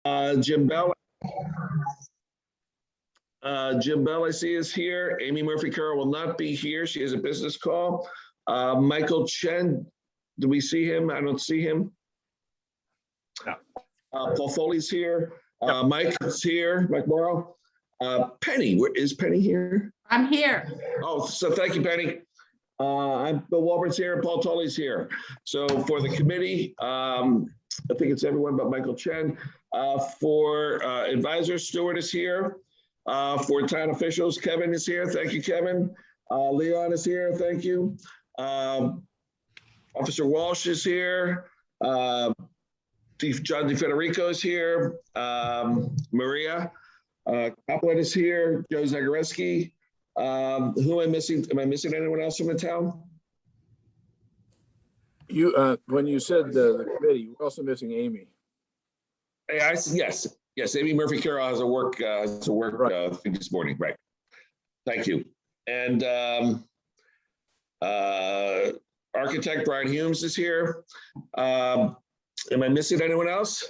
Jim Bell. Jim Bell, I see, is here. Amy Murphy-Carroll will not be here. She has a business call. Michael Chen, do we see him? I don't see him. No. Paul Foley's here. Mike is here. Mike Morrow. Penny, is Penny here? I'm here. Oh, so thank you, Penny. I'm Bill Walbert's here and Paul Tully's here. So for the committee, I think it's everyone but Michael Chen. For advisors, Stuart is here. For town officials, Kevin is here. Thank you, Kevin. Leon is here. Thank you. Officer Walsh is here. Chief John DeFederico is here. Maria Kaplan is here. Joe Zagorewski. Who am I missing? Am I missing anyone else from the town? You, when you said the committee, you were also missing Amy. Hey, yes. Amy Murphy-Carroll has a work thing this morning, right? Thank you. And architect Brian Humes is here. Am I missing anyone else?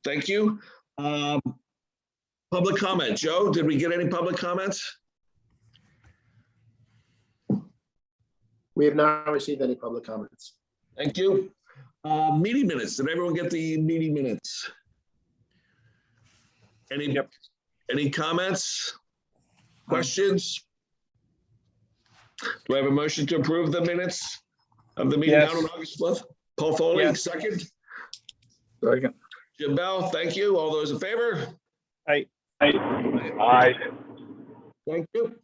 Thank you. Public comment. Joe, did we get any public comments? We have not received any public comments. Thank you. Meeting minutes. Did everyone get the meeting minutes? Any comments? Questions? Do I have a motion to approve the minutes of the meeting out on August 5th? Paul Foley, second. Second. Jim Bell, thank you. All those in favor? Aye. Thank you.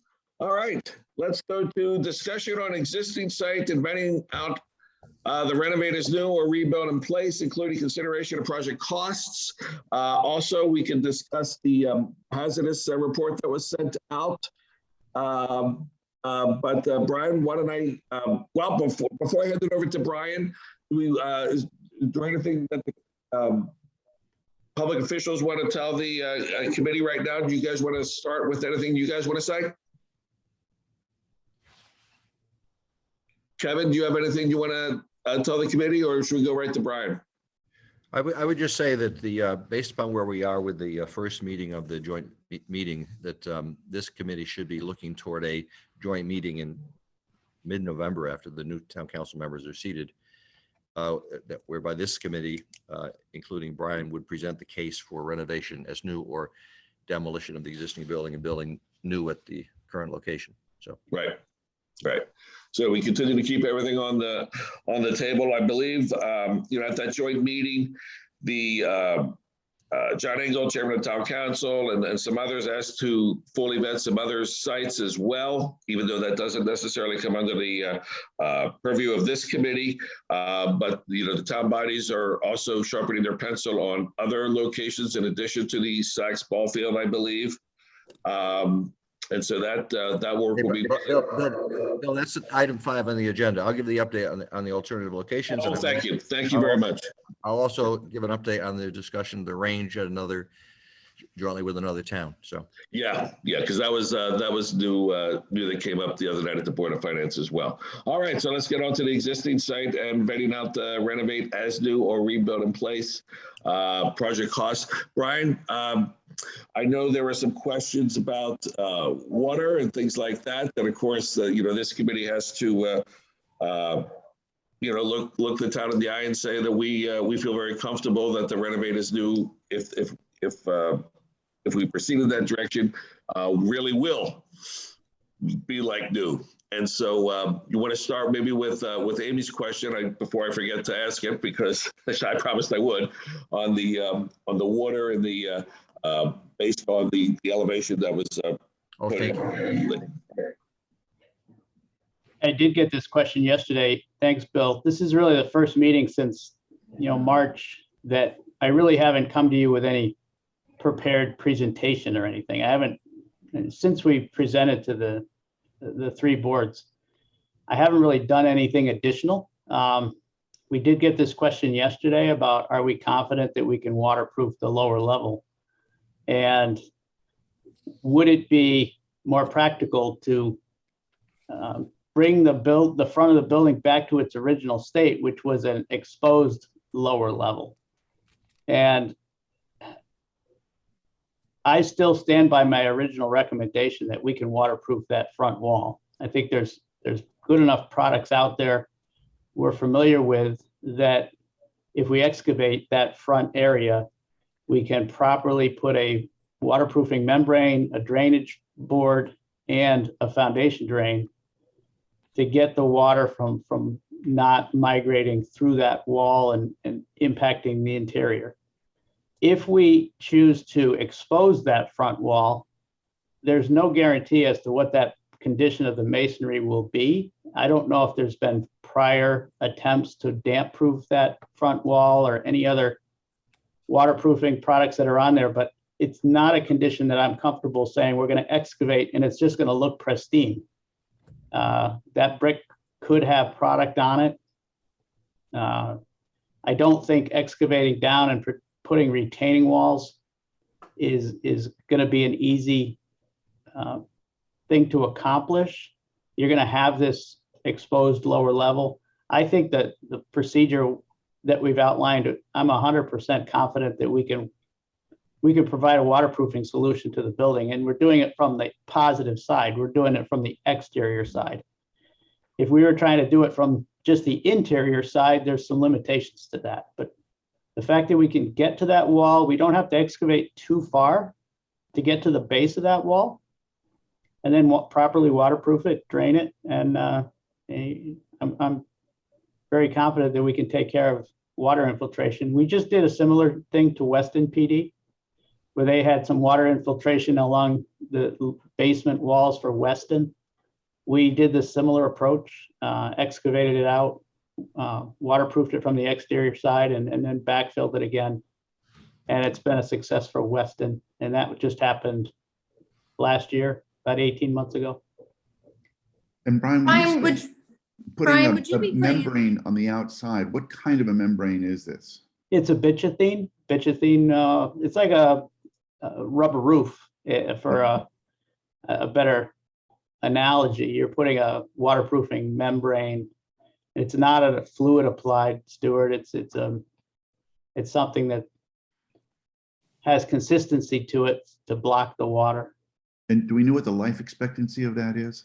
All right, let's go to discussion on existing site and renting out the renovators new or rebuild in place, including consideration of project costs. Also, we can discuss the hazardous report that was sent out. But Brian, why don't I, well, before I hand it over to Brian, is there anything that the public officials want to tell the committee right now? Do you guys want to start with anything you guys want to say? Kevin, do you have anything you want to tell the committee, or should we go right to Brian? I would just say that based upon where we are with the first meeting of the joint meeting, that this committee should be looking toward a joint meeting in mid-November after the new town council members are seated, whereby this committee, including Brian, would present the case for renovation as new or demolition of the existing building and building new at the current location. So right. So we continue to keep everything on the table. I believe, at that joint meeting, the John Engel, chairman of town council, and some others asked to fully vet some other sites as well, even though that doesn't necessarily come under the purview of this committee. But the town bodies are also sharpening their pencil on other locations in addition to the Sachs ball field, I believe. And so that work will be. Bill, that's item 5 on the agenda. I'll give the update on the alternative locations. Oh, thank you very much. I'll also give an update on the discussion of the range at jointly with another town. So yeah, because that was new that came up the other night at the Board of Finance as well. All right, so let's get on to the existing site and vetting out the renovate as new or rebuild in place project costs. Brian, I know there were some questions about water and things like that. That of course, this committee has to look the town in the eye and say that we feel very comfortable that the renovate is new. If we proceed in that direction, really will be like new. And so you want to start maybe with Amy's question before I forget to ask it, because I promised I would, on the water and the based on the elevation that was. okay. I did get this question yesterday. Thanks, Bill. This is really the first meeting since March that I really haven't come to you with any prepared presentation or anything. I haven't, since we presented to the 3 boards, I haven't really done anything additional. We did get this question yesterday about, are we confident that we can waterproof the lower level? And would it be more practical to bring the front of the building back to its original state, which was an exposed lower level? And I still stand by my original recommendation that we can waterproof that front wall. I think there's good enough products out there we're familiar with that if we excavate that front area, we can properly put a waterproofing membrane, a drainage board, and a foundation drain to get the water from not migrating through that wall and impacting the interior. If we choose to expose that front wall, there's no guarantee as to what that condition of the masonry will be. I don't know if there's been prior attempts to damp proof that front wall or any other waterproofing products that are on there, but it's not a condition that I'm comfortable saying we're going to excavate and it's just going to look pristine. That brick could have product on it. I don't think excavating down and putting retaining walls is going to be an easy thing to accomplish. You're going to have this exposed lower level. I think that the procedure that we've outlined, I'm 100% confident that we can provide a waterproofing solution to the building, and we're doing it from the positive side. We're doing it from the exterior side. If we were trying to do it from just the interior side, there's some limitations to that. But the fact that we can get to that wall, we don't have to excavate too far to get to the base of that wall, and then properly waterproof it, drain it, and I'm very confident that we can take care of water infiltration. We just did a similar thing to Weston PD, where they had some water infiltration along the basement walls for Weston. We did the similar approach, excavated it out, waterproofed it from the exterior side, and then backfilled it again. And it's been a success for Weston. And that just happened last year, about 18 months ago. And Brian, Brian, when you say Brian, would putting you a be putting- membrane on the outside, what kind of a membrane is this? It's a bitchathene. It's like a rubber roof for a better analogy. You're putting a waterproofing membrane. It's not a fluid applied, Stuart. It's something that has consistency to it to block the water. And do we know what the life expectancy of that is?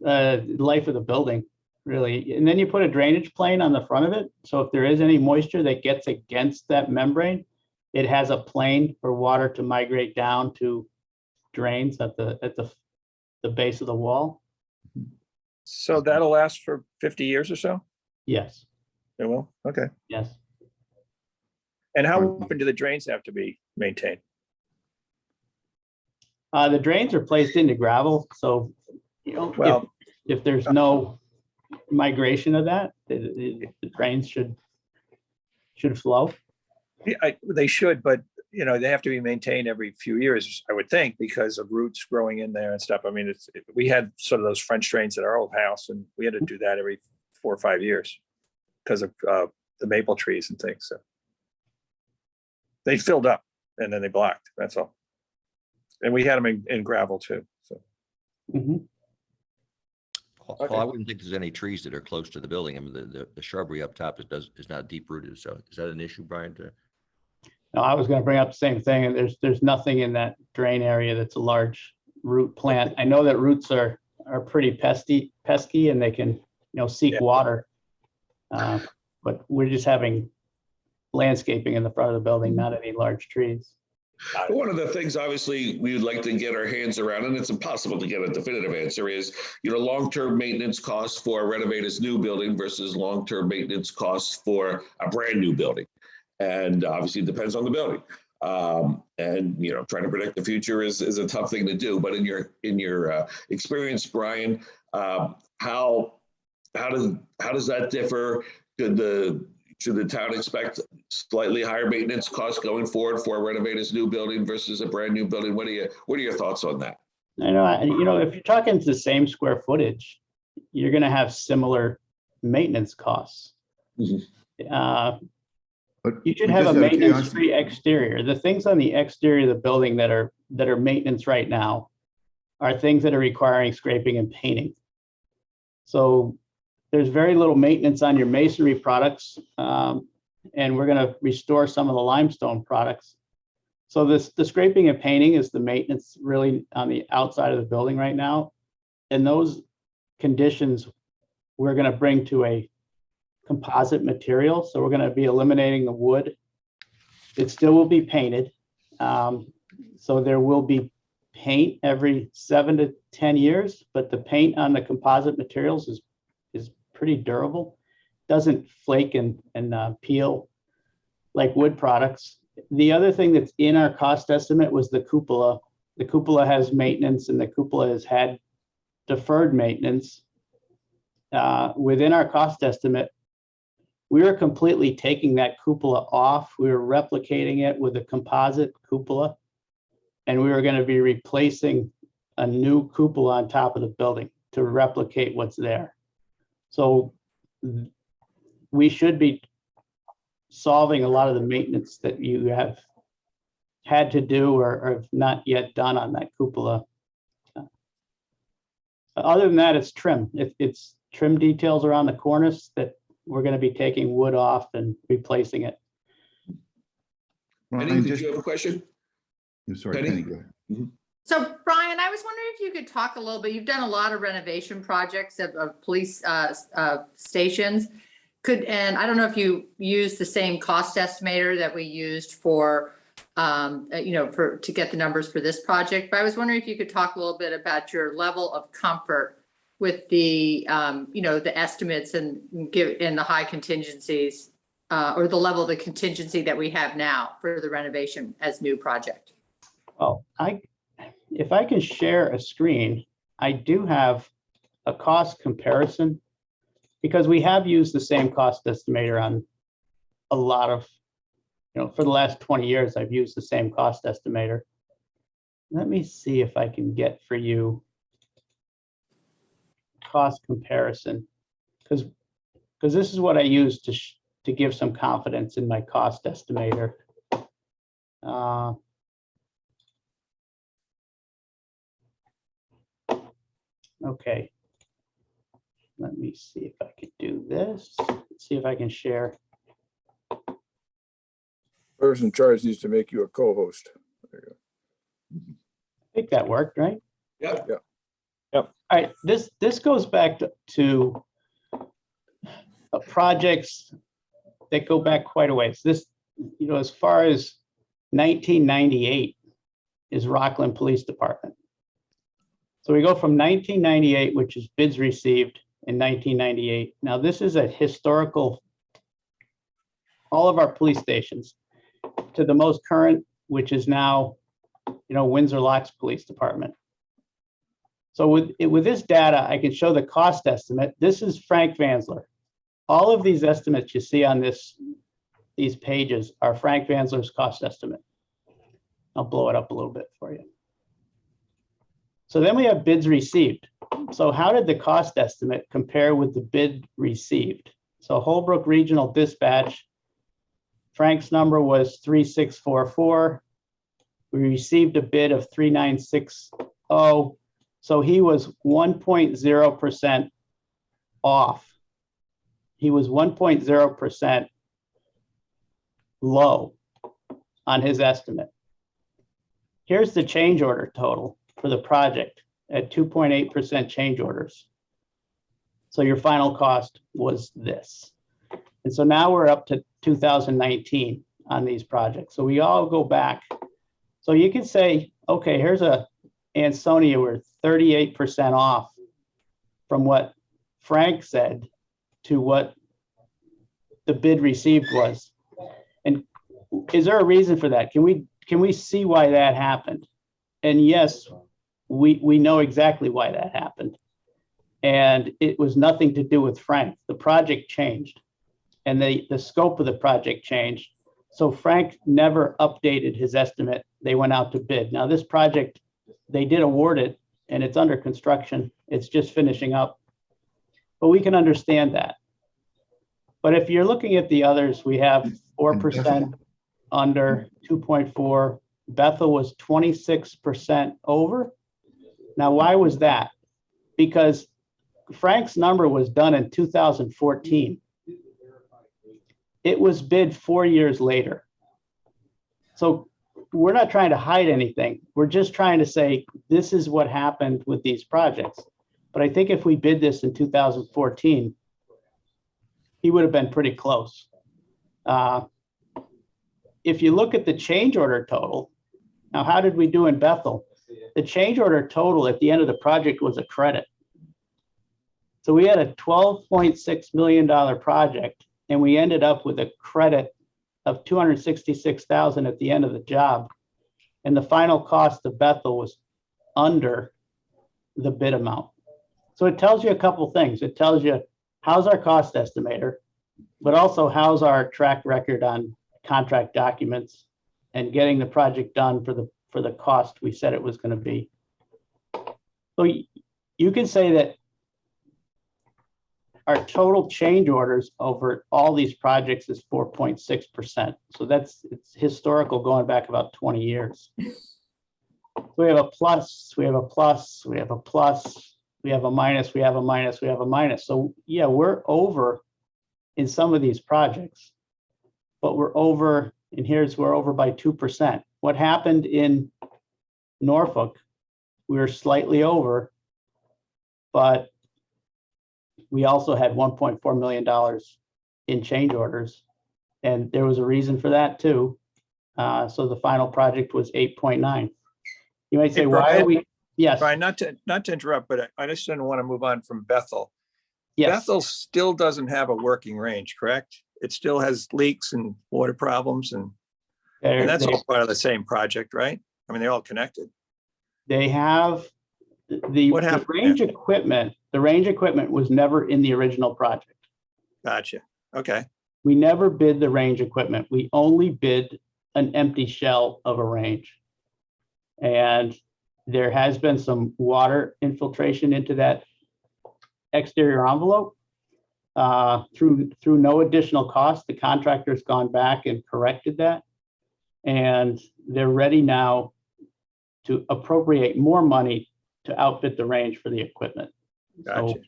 Life of the building, really. And then you put a drainage plane on the front of it. So if there is any moisture that gets against that membrane, it has a plane for water to migrate down to drains at the base of the wall. So that'll last for 50 years or so? Yes, It will? Okay. yes. And how often do the drains have to be maintained? The drains are placed into gravel, so Well, if there's no migration of that, the drains should flow. they should, but they have to be maintained every few years, I would think, because of roots growing in there and stuff. I mean, we had sort of those French drains at our old house, and we had to do that every 4 or 5 years because of the maple trees and things. So they filled up and then they blocked. That's all. And we had them in gravel too. So. Mhm. Well, I wouldn't think there's any trees that are close to the building. I mean, the shrubbery up top is not deep rooted. So is that an issue, Brian? No, I was going to bring up the same thing, and there's nothing in that drain area that's a large root plant. I know that roots are pretty pesky, and they can seek water, but we're just having landscaping in the front of the building, not any large trees. One of the things, obviously, we would like to get our hands around, and it's impossible to get a definitive answer, is, long-term maintenance costs for a renovated new building versus long-term maintenance costs for a brand new building. And obviously it depends on the building. And trying to predict the future is a tough thing to do. But in your experience, Brian, how does that differ? Should the town expect slightly higher maintenance costs going forward for a renovated new building versus a brand new building? What are your thoughts on that? I know, if you're talking the same square footage, you're going to have similar maintenance costs. Mm-hmm. You should have a maintenance-free exterior. The things on the exterior of the building that are maintenance right now are things that are requiring scraping and painting. So there's very little maintenance on your masonry products. and we're gonna restore some of the limestone products. So the scraping and painting is the maintenance really on the outside of the building right now. And those conditions, we're gonna bring to a composite material. So we're gonna be eliminating the wood. It still will be painted. So there will be paint every 7 to 10 years, but the paint on the composite materials is pretty durable. Doesn't flake and peel like wood products. The other thing that's in our cost estimate was the cupola. The cupola has maintenance, and the cupola has had deferred maintenance. Within our cost estimate, we were completely taking that cupola off. We were replicating it with a composite cupola, and we were going to be replacing a new cupola on top of the building to replicate what's there. So we should be solving a lot of the maintenance that you have had to do or have not yet done on that cupola. Other than that, it's trim. It's trim details around the cornice that we're going to be taking wood off and replacing it. Penny, Brian, did just, you have a question? I'm sorry, Penny? Penny, go ahead. So Brian, I was wondering if you could talk a little bit, you've done a lot of renovation projects of police stations. And I don't know if you use the same cost estimator that we used for, to get the numbers for this project, but I was wondering if you could talk a little bit about your level of comfort with the, the estimates and the high contingencies, or the level of the contingency that we have now for the renovation as new project. Well, if I can share a screen, I do have a cost comparison because we have used the same cost estimator on a lot of, for the last 20 years, I've used the same cost estimator. Let me see if I can get for you cost comparison, because this is what I use to give some confidence in my cost estimator. Okay, let me see if I can do this. Let's see if I can share. Person in charge needs to make you a co-host. There you I think that worked, right? Yep. All right, this goes back to projects that go back quite a ways. This, as far as 1998 is Rockland Police Department. So we go from 1998, which is bids received in 1998. Now this is a historical, all of our police stations, to the most current, which is now, Windsor Locks Police Department. So with this data, I can show the cost estimate. This is Frank Vansler. All of these estimates you see on these pages are Frank Vansler's cost estimate. I'll blow it up a little bit for you. So then we have bids received. So how did the cost estimate compare with the bid received? So Holbrook Regional Dispatch, Frank's number was 3644. We received a bid of 3960. So he was 1.0% off. He was 1.0% low on his estimate. Here's the change order total for the project at 2.8% change orders. So your final cost was this. And so now we're up to 2019 on these projects. So we all go back. So you can say, okay, here's a Ansonia, we're 38% off from what Frank said to what the bid received was. And is there a reason for that? Can we see why that happened? And yes, we know exactly why that happened. And it was nothing to do with Frank. The project changed and the scope of the project changed. So Frank never updated his estimate. They went out to bid. Now this project, they did award it and it's under construction. It's just finishing up. But we can understand that. But if you're looking at the others, we have 4% under, 2.4. Bethel was 26% over. Now, why was that? Because Frank's number was done in 2014. it was bid 4 years later. So we're not trying to hide anything. We're just trying to say, this is what happened with these projects. But I think if we bid this in 2014, he would have been pretty close. If you look at the change order total, now how did we do in Bethel? The change order total at the end of the project was a credit. So we had a $12.6 million project, and we ended up with a credit of $266,000 at the end of the job. And the final cost of Bethel was under the bid amount. So it tells you a couple things. It tells you how's our cost estimator, but also how's our track record on contract documents and getting the project done for the cost we said it was going to be. So you can say that our total change orders over all these projects is 4.6%. So it's historical, going back about 20 years. We have a plus, we have a plus, we have a plus, we have a minus, we have a minus, we have a minus. So yeah, we're over in some of these projects, but we're over, and we're over by 2%. What happened in Norfolk, we were slightly over, but we also had $1.4 million in change orders. And there was a reason for that too. So the final project was 8.9. You might say, Hey, why Brian, are we? Yes, Brian, not to interrupt, but I just didn't want to move on from Bethel. yes. Bethel still doesn't have a working range, correct? It still has leaks and water problems, and that's all part of the same project, right? I mean, they're all connected. They have the What happened? range equipment. The range equipment was never in the original project. Gotcha. Okay. We never bid the range equipment. We only bid an empty shell of a range. And there has been some water infiltration into that exterior envelope. Through no additional cost, the contractor's gone back and corrected that. And they're ready now to appropriate more money to outfit the range for the equipment. Gotcha. So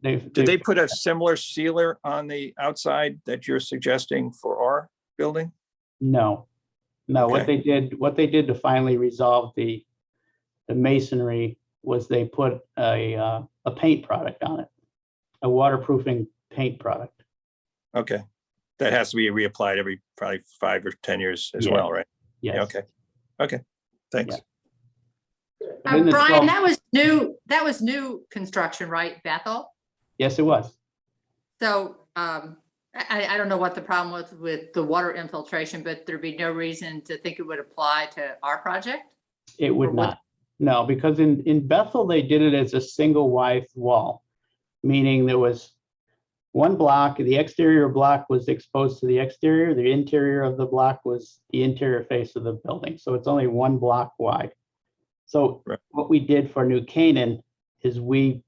Did they put a similar sealer on the outside that you're suggesting for our building? No. What Okay. they did to finally resolve the masonry was they put a paint product on it, a waterproofing paint product. Okay. That has to be reapplied every probably 5 or 10 years as Yeah. well, right? Yes. Yeah, okay. Okay. Thanks. Yeah. But in the Brian, 12 that was new construction, right, Bethel? Yes, it was. So I don't know what the problem was with the water infiltration, but there'd be no reason to think it would apply to our project? It would Or what- not. No, because in Bethel, they did it as a single wide wall, meaning there was one block, the exterior block was exposed to the exterior, the interior of the block was the interior face of the building. So it's only one block wide. So Right. what we did for New Canaan is we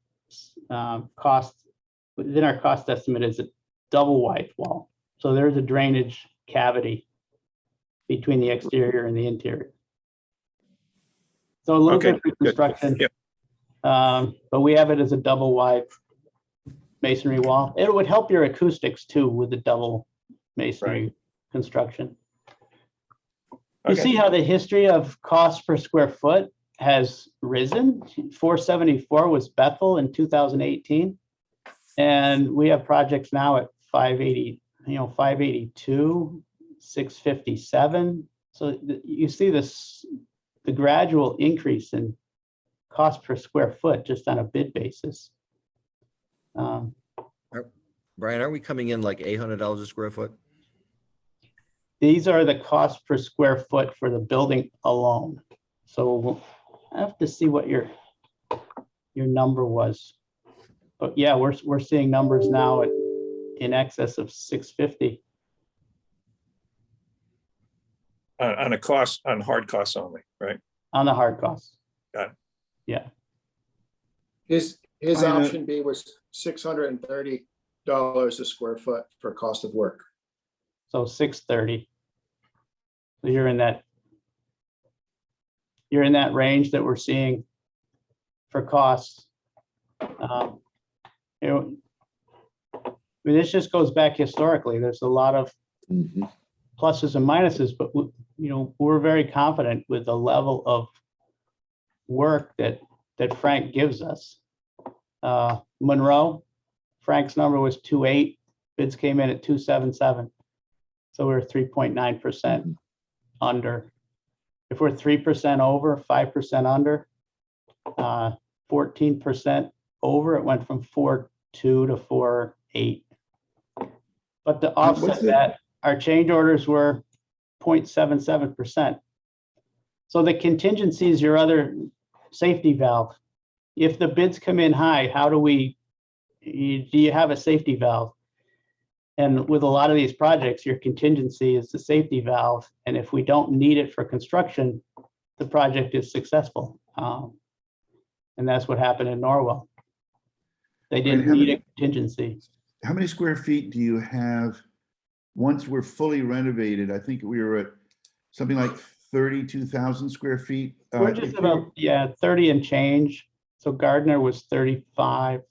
within our cost estimate is a double wide wall. So there's a drainage cavity between the exterior and the interior. So a little Okay, different good. construction. Yep. But we have it as a double wide masonry wall. It would help your acoustics too with the double masonry construction. You Okay. see how the history of cost per square foot has risen. 474 was Bethel in 2018. And we have projects now at 580, 582, 657. So you see the gradual increase in cost per square foot just on a bid basis. Brian, are we coming in like $800 a square foot? These are the cost per square foot for the building alone. So I have to see what your number was. But yeah, we're seeing numbers now in excess of 650. On hard costs only, right? On the hard costs. Got it. Yeah. His Brian, option B was $630 a square foot for cost of work. So 630. So you're in that range that we're seeing for costs. This just goes back historically. There's a lot of Mhm. pluses and minuses, but we're very confident with the level of work that Frank gives us. Monroe, Frank's number was 2.8, bids came in at 2.77. So we're 3.9% under. If we're 3% over, 5% under, 14% over, it went from 4.2 to 4.8. But to offset that, our change orders were 0.77%. So the contingency is your other safety valve. If the bids come in high, do you have a safety valve? And with a lot of these projects, your contingency is the safety valve. And if we don't need it for construction, the project is successful. And that's what happened in Norwell. They didn't need a contingency. How many square feet do you have once we're fully renovated? I think we were at something like 32,000 square feet. We're just about, 30 and change. So Gardner was 35.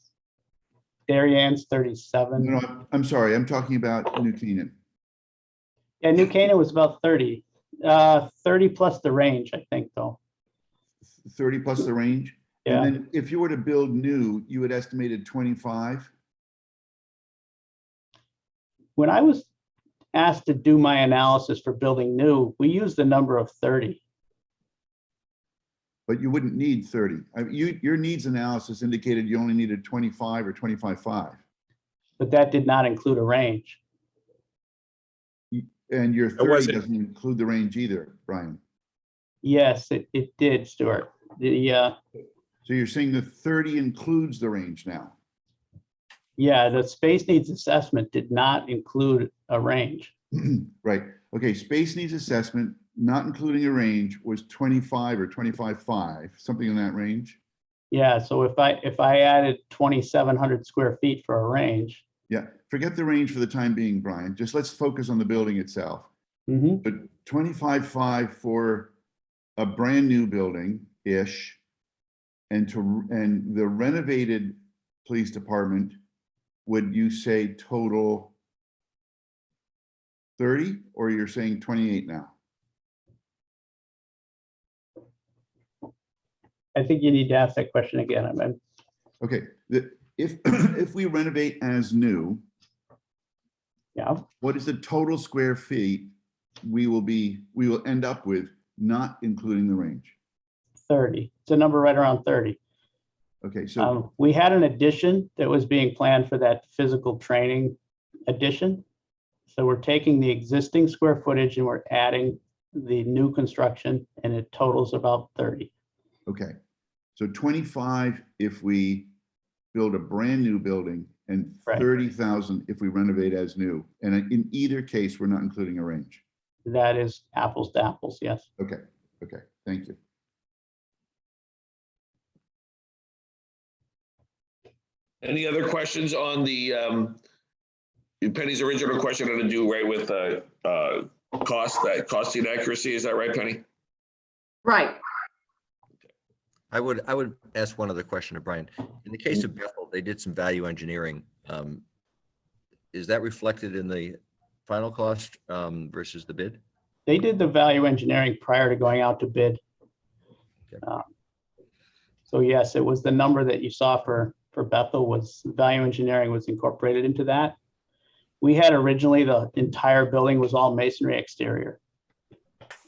Darien 37. No, I'm sorry. I'm talking about New Canaan. Yeah, New Canaan was about 30. 30 plus the range, I think, though. 30 plus the range? Yeah. And then if you were to build new, you had estimated 25? When I was asked to do my analysis for building new, we used the number of 30. But you wouldn't need 30. Your needs analysis indicated you only needed 25 or 25.5. But that did not include a range. And your 30 wasn't- doesn't include the range either, Brian. Yes, it did, Stuart. So you're saying the 30 includes the range now? The space needs assessment did not include a range. Right. Okay. Space needs assessment, not including a range, was 25 or 25.5, something in that range. Yeah, so if I added 2,700 square feet for a range. Yeah. Forget the range for the time being, Brian. Just let's focus on the building itself. But 25.5 for a brand new building-ish, and the renovated police department, would you say total 30, or you're saying 28 now? I think you need to ask that question again. I mean, Okay, if we renovate as new, yeah, what is the total square feet we will end up with, not including the range? 30. It's a number right around 30. Okay, so We had an addition that was being planned for that physical training addition. So we're taking the existing square footage and we're adding the new construction, and it totals about 30. okay, so 25 if we build a brand new building, and Right. 30,000 if we renovate as new. And in either case, we're not including a range. That is apples to apples, yes. Okay, thank you. Any other questions on the Penny's original question had to do right with cost inaccuracy? Is that right, Penny? Right. I would ask one other question to Brian. In the case of Bethel, they did some value engineering. Is that reflected in the final cost versus the bid? They did the value engineering prior to going out to bid. Okay. So yes, it was the number that you saw for Bethel was value engineering was incorporated into that. We had originally the entire building was all masonry exterior.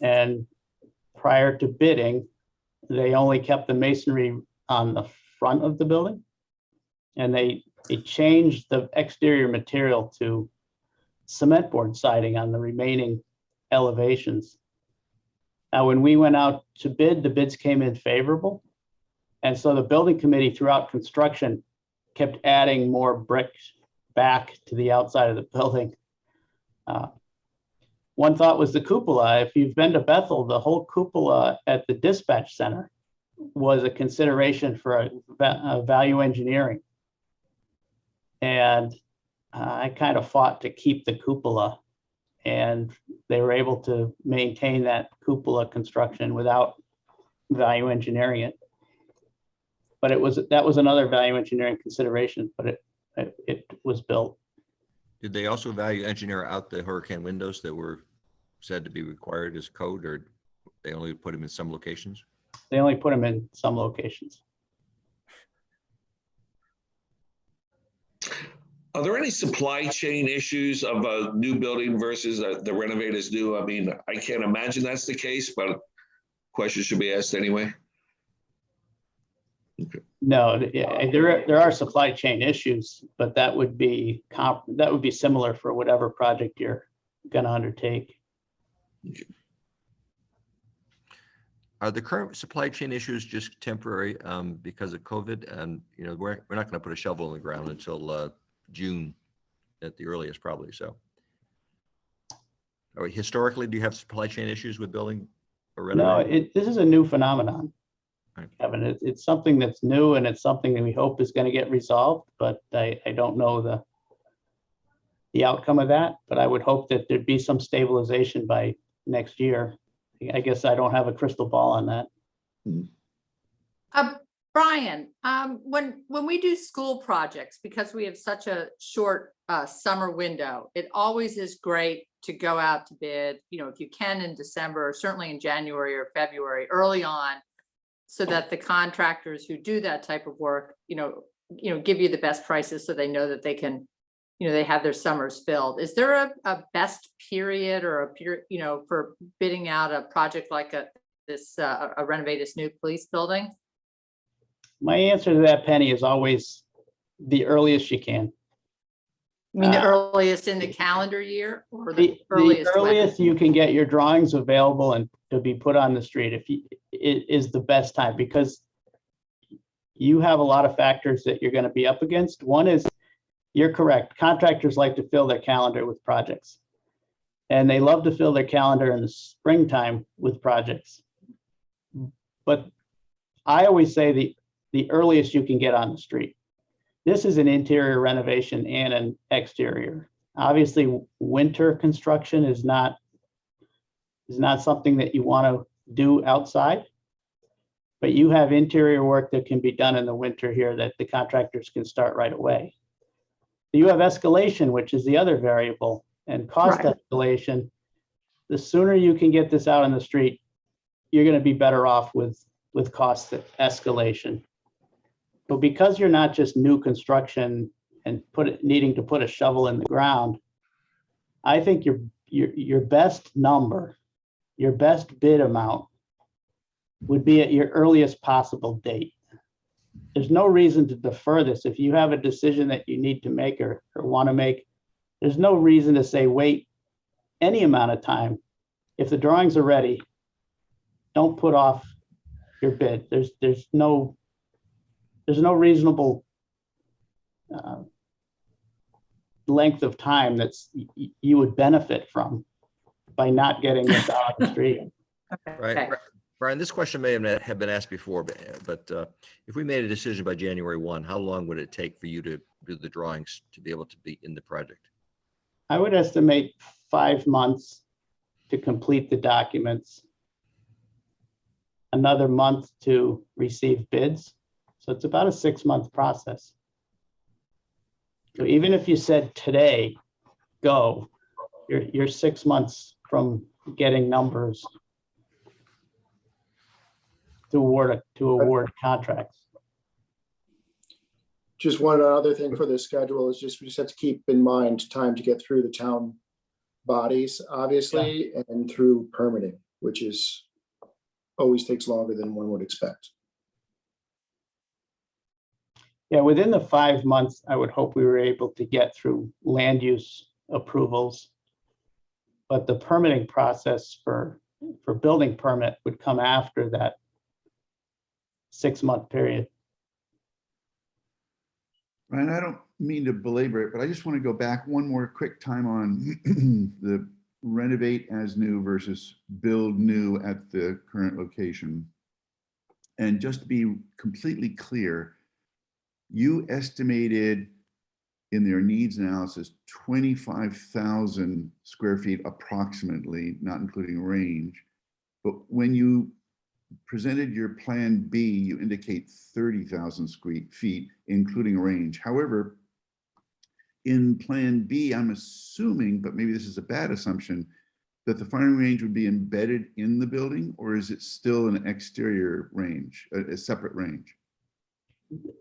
And prior to bidding, they only kept the masonry on the front of the building. And they changed the exterior material to cement board siding on the remaining elevations. Now, when we went out to bid, the bids came in favorable. And so the building committee throughout construction kept adding more bricks back to the outside of the building. One thought was the cupola. If you've been to Bethel, the whole cupola at the dispatch center was a consideration for a value engineering. And I kind of fought to keep the cupola, and they were able to maintain that cupola construction without value engineering it. But that was another value engineering consideration, but it was built. Did they also value engineer out the hurricane windows that were said to be required as code, or they only put them in some locations? They only put them in some locations. Are there any supply chain issues of a new building versus the renovate is new? I mean, I can't imagine that's the case, but questions should be asked anyway. No, there are supply chain issues, but that would be similar for whatever project you're going to undertake. Are the current supply chain issues just temporary because of COVID? And we're not going to put a shovel in the ground until June at the earliest, probably. So, historically, do you have supply chain issues with building or renovating? No, this is a new phenomenon. Right. Kevin, it's something that's new, and it's something that we hope is going to get resolved, but I don't know the outcome of that, but I would hope that there'd be some stabilization by next year. I guess I don't have a crystal ball on that. Brian, when we do school projects, because we have such a short summer window, it always is great to go out to bid, if you can in December, or certainly in January or February, early on, so that the contractors who do that type of work, give you the best prices so they know that they can, they have their summers filled. Is there a best period or a period, for bidding out a project like a renovate this new police building? My answer to that, Penny, is always the earliest you can. You mean the earliest in the calendar year, or the earliest? The earliest you can get your drawings available and to be put on the street it is the best time, because you have a lot of factors that you're going to be up against. One is, you're correct, contractors like to fill their calendar with projects, and they love to fill their calendar in the springtime with projects. But I always say the earliest you can get on the street. This is an interior renovation and an exterior. Obviously, winter construction is not something that you want to do outside, but you have interior work that can be done in the winter here that the contractors can start right away. You have escalation, which is the other variable, and cost escalation. The sooner you can get this out on the street, you're going to be better off with cost escalation. But because you're not just new construction and needing to put a shovel in the ground, I think your best number, your best bid amount would be at your earliest possible date. There's no reason to defer this. If you have a decision that you need to make or want to make, there's no reason to say wait any amount of time. If the drawings are ready, don't put off your bid. There's no reasonable length of time that's you would benefit from by not getting this out on the street. Right. Brian, this question may have been asked before, but if we made a decision by January 1, how long would it take for you to do the drawings to be able to be in the project? I would estimate 5 months to complete the documents, another month to receive bids. So it's about a 6-month process. So even if you said today, go, you're 6 months from getting numbers to award contracts. Just one other thing for the schedule is we just have to keep in mind time to get through the town bodies, obviously, and through permitting, which is always takes longer than one would expect. Yeah, within the 5 months, I would hope we were able to get through land use approvals. But the permitting process for building permit would come after that 6-month period. Ryan, I don't mean to belabor it, but I just want to go back one more quick time on the renovate as new versus build new at the current location. And just to be completely clear, you estimated in their needs analysis 25,000 square feet approximately, not including range. But when you presented your plan B, you indicate 30,000 feet, including range. However, in Plan B, I'm assuming, but maybe this is a bad assumption, that the firing range would be embedded in the building, or is it still an exterior range, a separate range?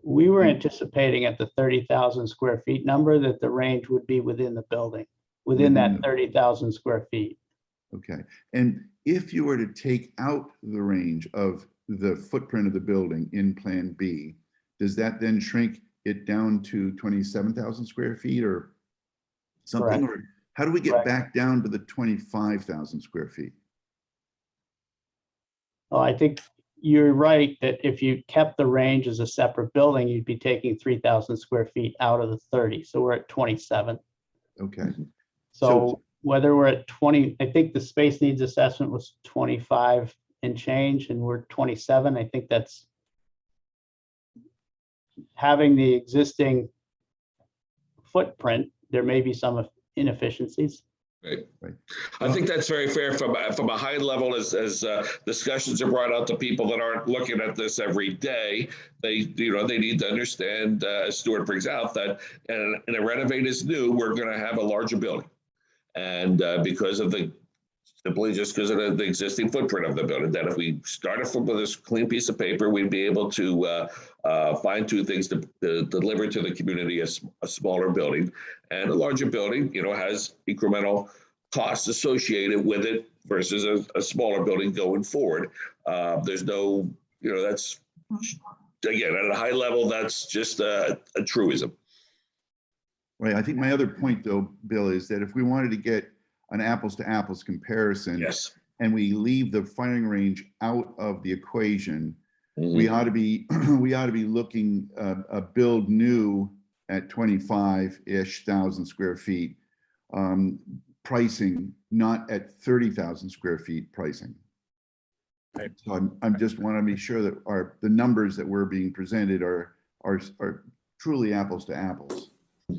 We were anticipating at the 30,000 square feet number that the range would be within the building, within that 30,000 square feet. Okay, and if you were to take out the range of the footprint of the building in Plan B, does that then shrink it down to 27,000 square feet or something? Correct. Or how do we get Correct. back down to the 25,000 square feet? Well, I think you're right that if you kept the range as a separate building, you'd be taking 3,000 square feet out of the 30. So we're at 27. Okay, So whether we're at 20, I think the space needs assessment was 25 and change, and we're 27. I think that's having the existing footprint. There may be some inefficiencies. Right. Right. I think that's very fair from a high level as discussions are brought out to people that aren't looking at this every day. They need to understand, as Stuart brings out, that in a renovate is new, we're going to have a larger building. And because of simply just because of the existing footprint of the building, that if we started from this clean piece of paper, we'd be able to fine tune things to deliver to the community a smaller building. And a larger building, has incremental costs associated with it versus a smaller building going forward. There's no, that's, again, at a high level, that's just a truism. right. I think my other point though, Bill, is that if we wanted to get an apples to apples comparison, Yes. and we leave the firing range out of the equation, Mhm. we ought to be looking a build new at 25-ish thousand square feet pricing, not at 30,000 square feet pricing. Right. So I'm just want to be sure that the numbers that we're being presented are truly apples to apples.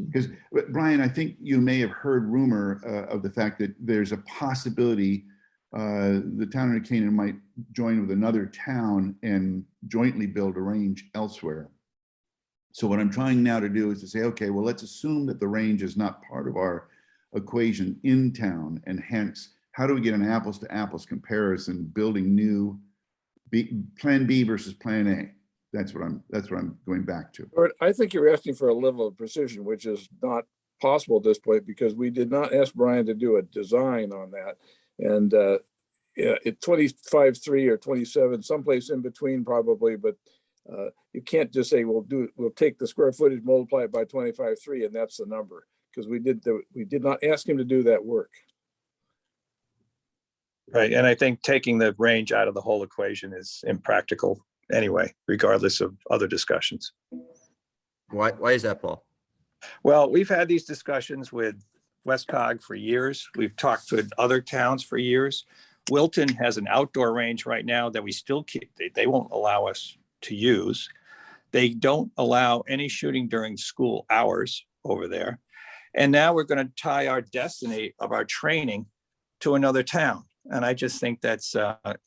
Because Brian, I think you may have heard rumor of the fact that there's a possibility the town of New Canaan might join with another town and jointly build a range elsewhere. So what I'm trying now to do is to say, okay, well, let's assume that the range is not part of our equation in town, and hence, how do we get an apples to apples comparison building new Plan B versus Plan A? That's what I'm going back to. But I think you're asking for a level of precision, which is not possible at this point, because we did not ask Brian to do a design on that. And at 25.3 or 27, someplace in between probably, but you can't just say, we'll take the square footage, multiply it by 25.3, and that's the number, because we did not ask him to do that work. Right, and I think taking the range out of the whole equation is impractical anyway, regardless of other discussions. Why is that, Paul? Well, we've had these discussions with Westcog for years. We've talked with other towns for years. Wilton has an outdoor range right now that we still keep. They won't allow us to use. They don't allow any shooting during school hours over there. And now we're going to tie our destiny of our training to another town. And I just think that's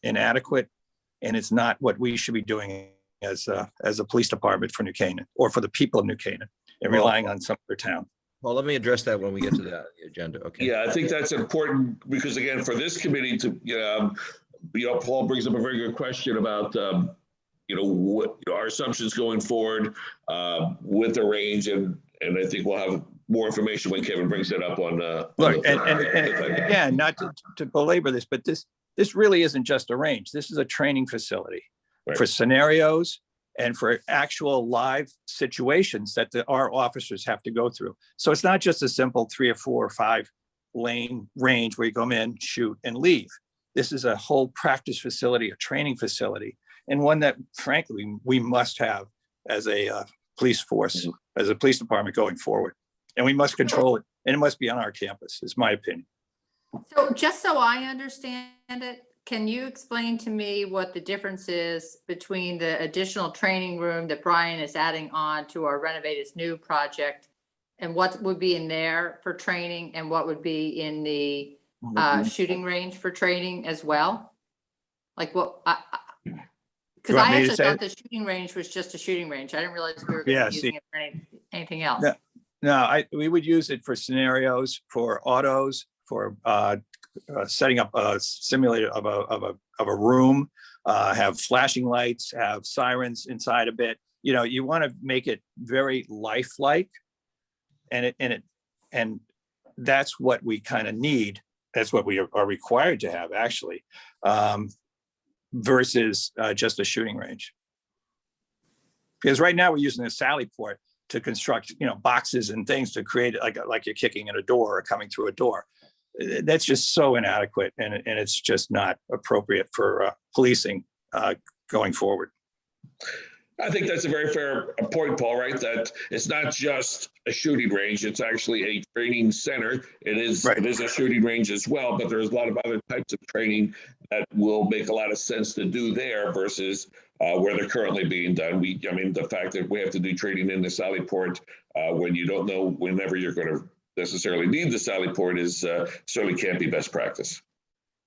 inadequate, and it's not what we should be doing as a police department for New Canaan, or for the people of New Canaan, and relying on some other town. Well, let me address that when we get to the agenda. Okay. Yeah, I think that's important because, again, for this committee to, Paul brings up a very good question about, what our assumptions going forward with the range, and I think we'll have more information when Kevin brings it up on. Look, and again, not to belabor this, but this really isn't just a range. This is a training facility for scenarios and for actual live situations that our officers have to go through. So it's not just a simple 3 or 4 or 5 lane range where you come in, shoot, and leave. This is a whole practice facility, a training facility, and one that, frankly, we must have as a police force, as a police department going forward. And we must control it, and it must be on our campus, is my opinion. So just so I understand it, can you explain to me what the difference is between the additional training room that Brian is adding on to our Renovate is New project, and what would be in there for training, and what would be in the shooting range for training as well? Like what? Because I actually thought the shooting range was just a shooting range. I didn't realize we were going to be using it for anything else. No, we would use it for scenarios, for autos, for setting up a simulator of a room, have flashing lights, have sirens inside of it. You know, you want to make it very lifelike, and that's what we kind of need. That's what we are required to have, actually, versus just a shooting range. Because right now we're using a sally port to construct, you know, boxes and things to create it like you're kicking in a door or coming through a door. That's just so inadequate, and it's just not appropriate for policing going forward. I think that's a very fair point, Paul, right? That it's not just a shooting range, it's actually a training center. It is a shooting range as well, but there's a lot of other types of training that will make a lot of sense to do there versus where they're currently being done. I mean, the fact that we have to do training in the Sally Port when you don't know whenever you're going to necessarily need the Sally Port is certainly can't be best practice.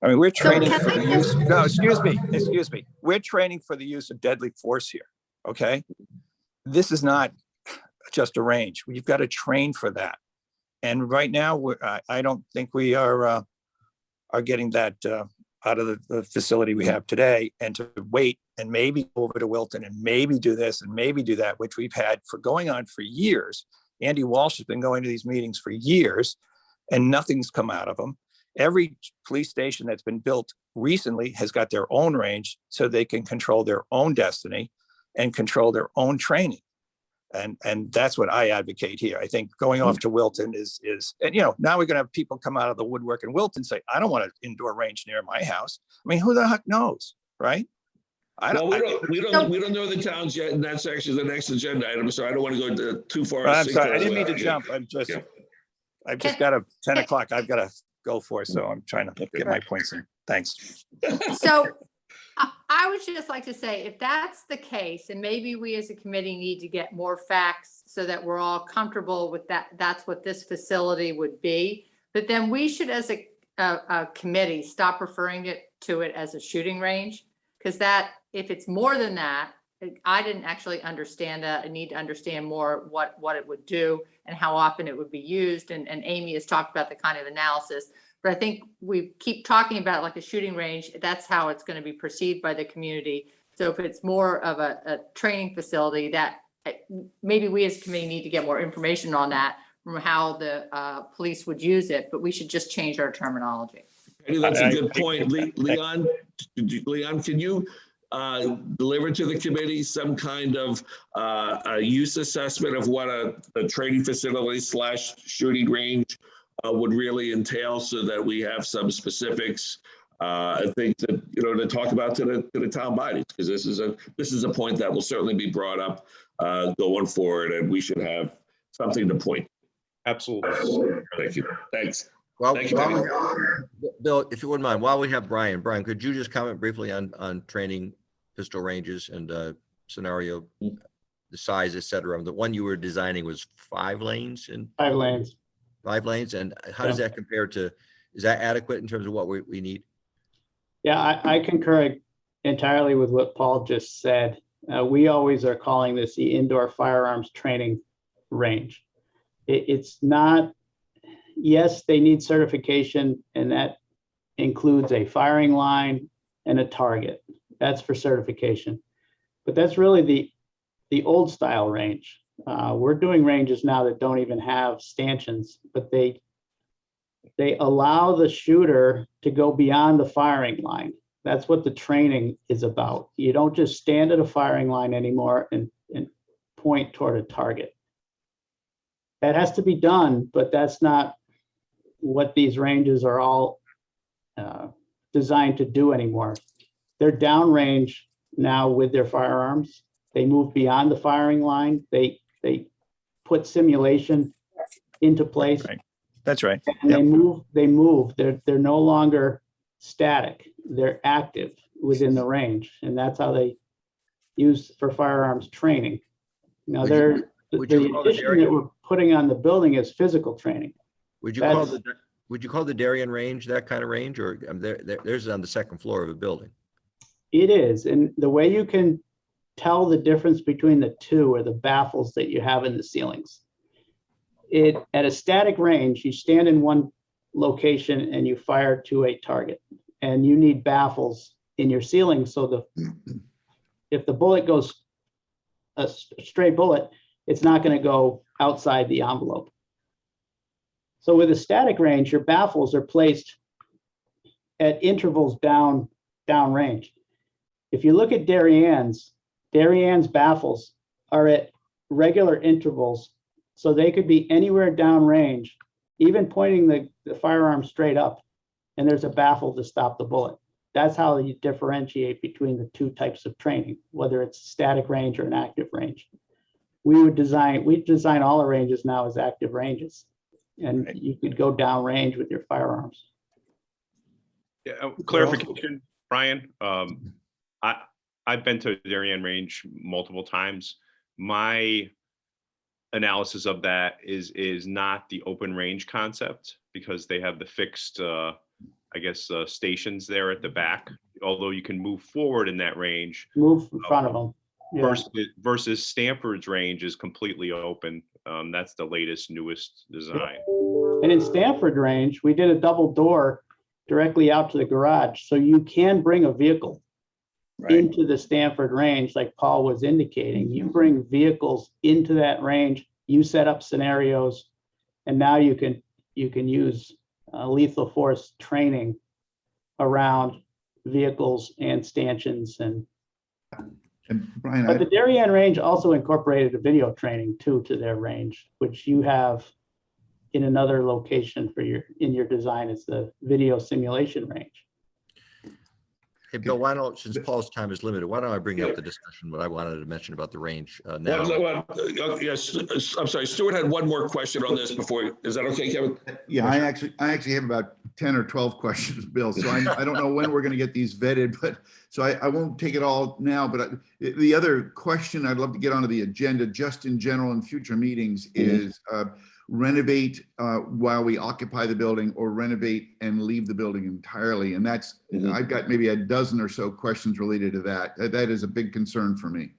I mean, we're training for the use. No, excuse me. We're training for the use of deadly force here. Okay, this is not just a range. We've got to train for that, and right now I don't think we are getting that out of the facility we have today. And to wait and maybe go over to Wilton and maybe do this and maybe do that, which we've had for going on for years. Andy Walsh has been going to these meetings for years, and nothing's come out of them. Every police station that's been built recently has got their own range, so they can control their own destiny and control their own training. And that's what I advocate here. I think going off to Wilton is, and you know, now we're gonna have people come out of the woodwork in Wilton and say, I don't want an indoor range near my house. I mean, who the heck knows, right? We don't know the towns yet, and that's actually the next agenda item, so I don't want to go too far. I'm sorry, I didn't mean to jump. I've just got a 10 o'clock I've got to go for, so I'm trying to get my points in. Thanks. So I would just like to say, if that's the case, and maybe we as a committee need to get more facts so that we're all comfortable with that, that's what this facility would be. But then we should, as a committee, stop referring to it as a shooting range, because that, if it's more than that, I didn't actually understand that. I need to understand more what it would do and how often it would be used. And Amy has talked about the kind of analysis. But I think we keep talking about it like a shooting range. That's how it's going to be perceived by the community. So if it's more of a training facility, that maybe we as a committee need to get more information on that from how the police would use it. But we should just change our terminology. I think that's a good point. Leon, can you deliver to the committee some kind of a use assessment of what a training facility / shooting range would really entail, so that we have some specifics, I think, that, you know, to talk about to the town bodies, because this is a point that will certainly be brought up going forward, and we should have something to point. Absolutely. Thank you. Thanks. Thank you, Bill, if you wouldn't mind, while we have Brian, could you just comment briefly on training pistol ranges and scenario, the size, et cetera? The one you were designing was 5 lanes and 5 lanes. 5 lanes. And how does that compare to, is that adequate in terms of what we need? Yeah, I concur entirely with what Paul just said. We always are calling this the indoor firearms training range. It's not, yes, they need certification, and that includes a firing line and a target. That's for certification. But that's really the old style range. We're doing ranges now that don't even have stanchions, but they allow the shooter to go beyond the firing line. That's what the training is about. You don't just stand at a firing line anymore and point toward a target. That has to be done, but that's not what these ranges are all designed to do anymore. They're downrange now with their firearms. They move beyond the firing line. They put simulation into place. Right. That's right. And they move. They're no longer static. They're active within the range, and that's how they use for firearms training. Now, the addition that we're putting on the building is physical training. Would you call the Darien range that kind of range, or there's on the second floor of a building? It is, and the way you can tell the difference between the two are the baffles that you have in the ceilings. at a static range, you stand in one location and you fire to a target, and you need baffles in your ceiling. So if the bullet goes a straight bullet, it's not going to go outside the envelope. So with a static range, your baffles are placed at intervals down range. If you look at Darien-Ann's baffles are at regular intervals, so they could be anywhere down range, even pointing the firearm straight up, and there's a baffle to stop the bullet. That's how you differentiate between the two types of training, whether it's static range or an active range. We design all our ranges now as active ranges, and you could go down range with your firearms. Yeah, clarification, Brian. I've been to Darien Range multiple times. My analysis of that is not the open range concept, because they have the fixed, stations there at the back. Although you can move forward in that range. Move in front of them. Yeah. Versus Stanford's range is completely open. That's the latest, newest design. And in Stanford range, we did a double door directly out to the garage, so you can bring a vehicle into the Stanford range, like Paul was indicating. You bring vehicles into that range, you set up scenarios, and now you can use lethal force training around vehicles and stanchions. And Brian, but the Darien range also incorporated a video training too to their range, which you have in another location in your design. It's the video simulation range. Hey, Bill, since Paul's time is limited, why don't I bring up the discussion, what I wanted to mention about the range now? Yes, I'm sorry, Stuart had one more question on this before. Is that okay, Kevin? Yeah, I actually have about 10 or 12 questions, Bill. So I don't know when we're going to get these vetted, but so I won't take it all now. But the other question I'd love to get onto the agenda, just in general in future meetings, is renovate while we occupy the building, or renovate and leave the building entirely. And that's, I've got maybe a dozen or so questions related to that. That is a big concern for me.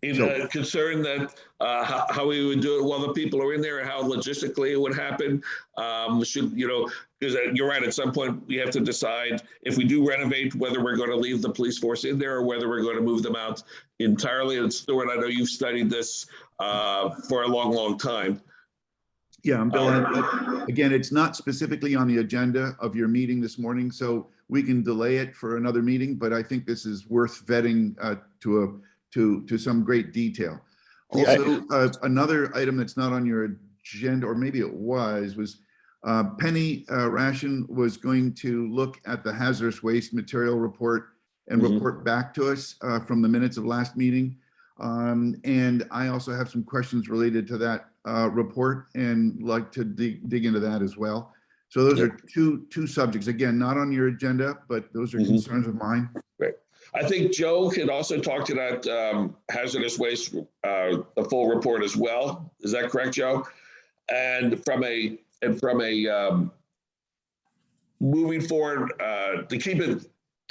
Concern that how we would do it while the people are in there, and how logistically it would happen. Because you're right, at some point we have to decide if we do renovate, whether we're going to leave the police force in there or whether we're going to move them out entirely. And Stuart, I know you've studied this for a long, long time. Yeah, Bill, again, it's not specifically on the agenda of your meeting this morning, so we can delay it for another meeting, but I think this is worth vetting to some great detail. Also, another item that's not on your agenda, or maybe it was Penny Ration was going to look at the hazardous waste material report and report back to us from the minutes of last meeting. And I also have some questions related to that report, and like to dig into that as well. So those are two subjects, again, not on your agenda, but those are concerns of mine. Right. I think Joe can also talk to that hazardous waste, the full report as well. Is that correct, Joe? And from a moving forward, to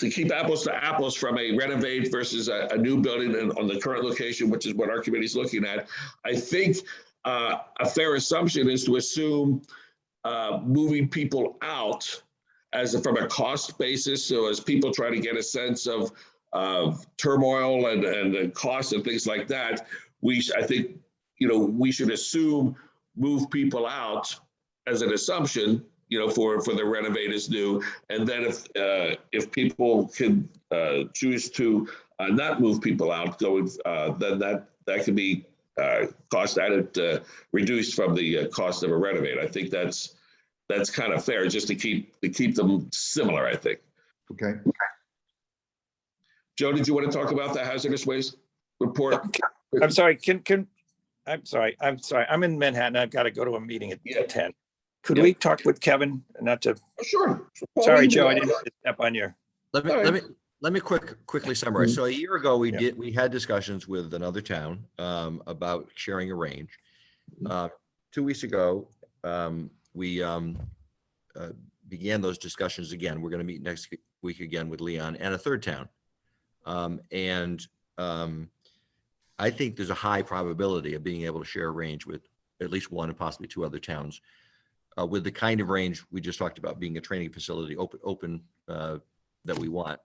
keep apples to apples from a renovate versus a new building on the current location, which is what our committee is looking at, I think a fair assumption is to assume moving people out from a cost basis. So as people try to get a sense of turmoil and the costs and things like that, I think we should assume move people out as an assumption, for the renovate is new. And then if people can choose to not move people out, then that can be cost added, reduced from the cost of a renovate. I think that's kind of fair, just to keep them similar, I think. Okay. Joe, did you want to talk about the hazardous waste report? I'm sorry. I'm sorry. I'm in Manhattan. I've got to go to a meeting at 10. Could we talk with Kevin? Not to. Sure. Sorry, Joe. I didn't step on your. Let me quickly summarize. So a year ago, we had discussions with another town about sharing a range. 2 weeks ago, we began those discussions again. We're going to meet next week again with Leon and a third town. I think there's a high probability of being able to share a range with at least one and possibly two other towns. With the kind of range we just talked about being a training facility open that we want.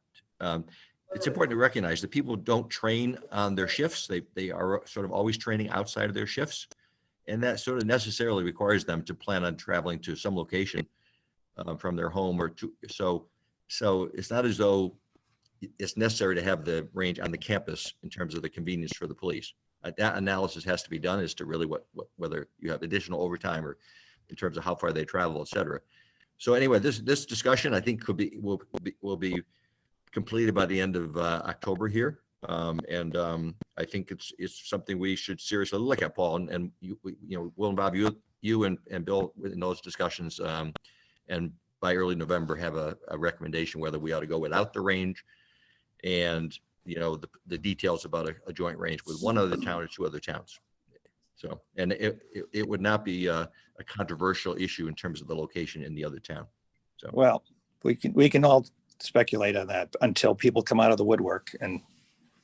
It's important to recognize that people don't train on their shifts. They are sort of always training outside of their shifts. And that sort of necessarily requires them to plan on traveling to some location from their home or to, so it's not as though it's necessary to have the range on the campus in terms of the convenience for the police. That analysis has to be done as to really whether you have additional overtime or in terms of how far they travel, et cetera. So anyway, this discussion I think will be completed by the end of October here. I think it's something we should seriously look at, Paul, and we'll involve you and Bill in those discussions. And by early November, have a recommendation whether we ought to go without the range and, the details about a joint range with one other town or two other towns. So, and it would not be a controversial issue in terms of the location in the other town. So, Well, we can all speculate on that until people come out of the woodwork and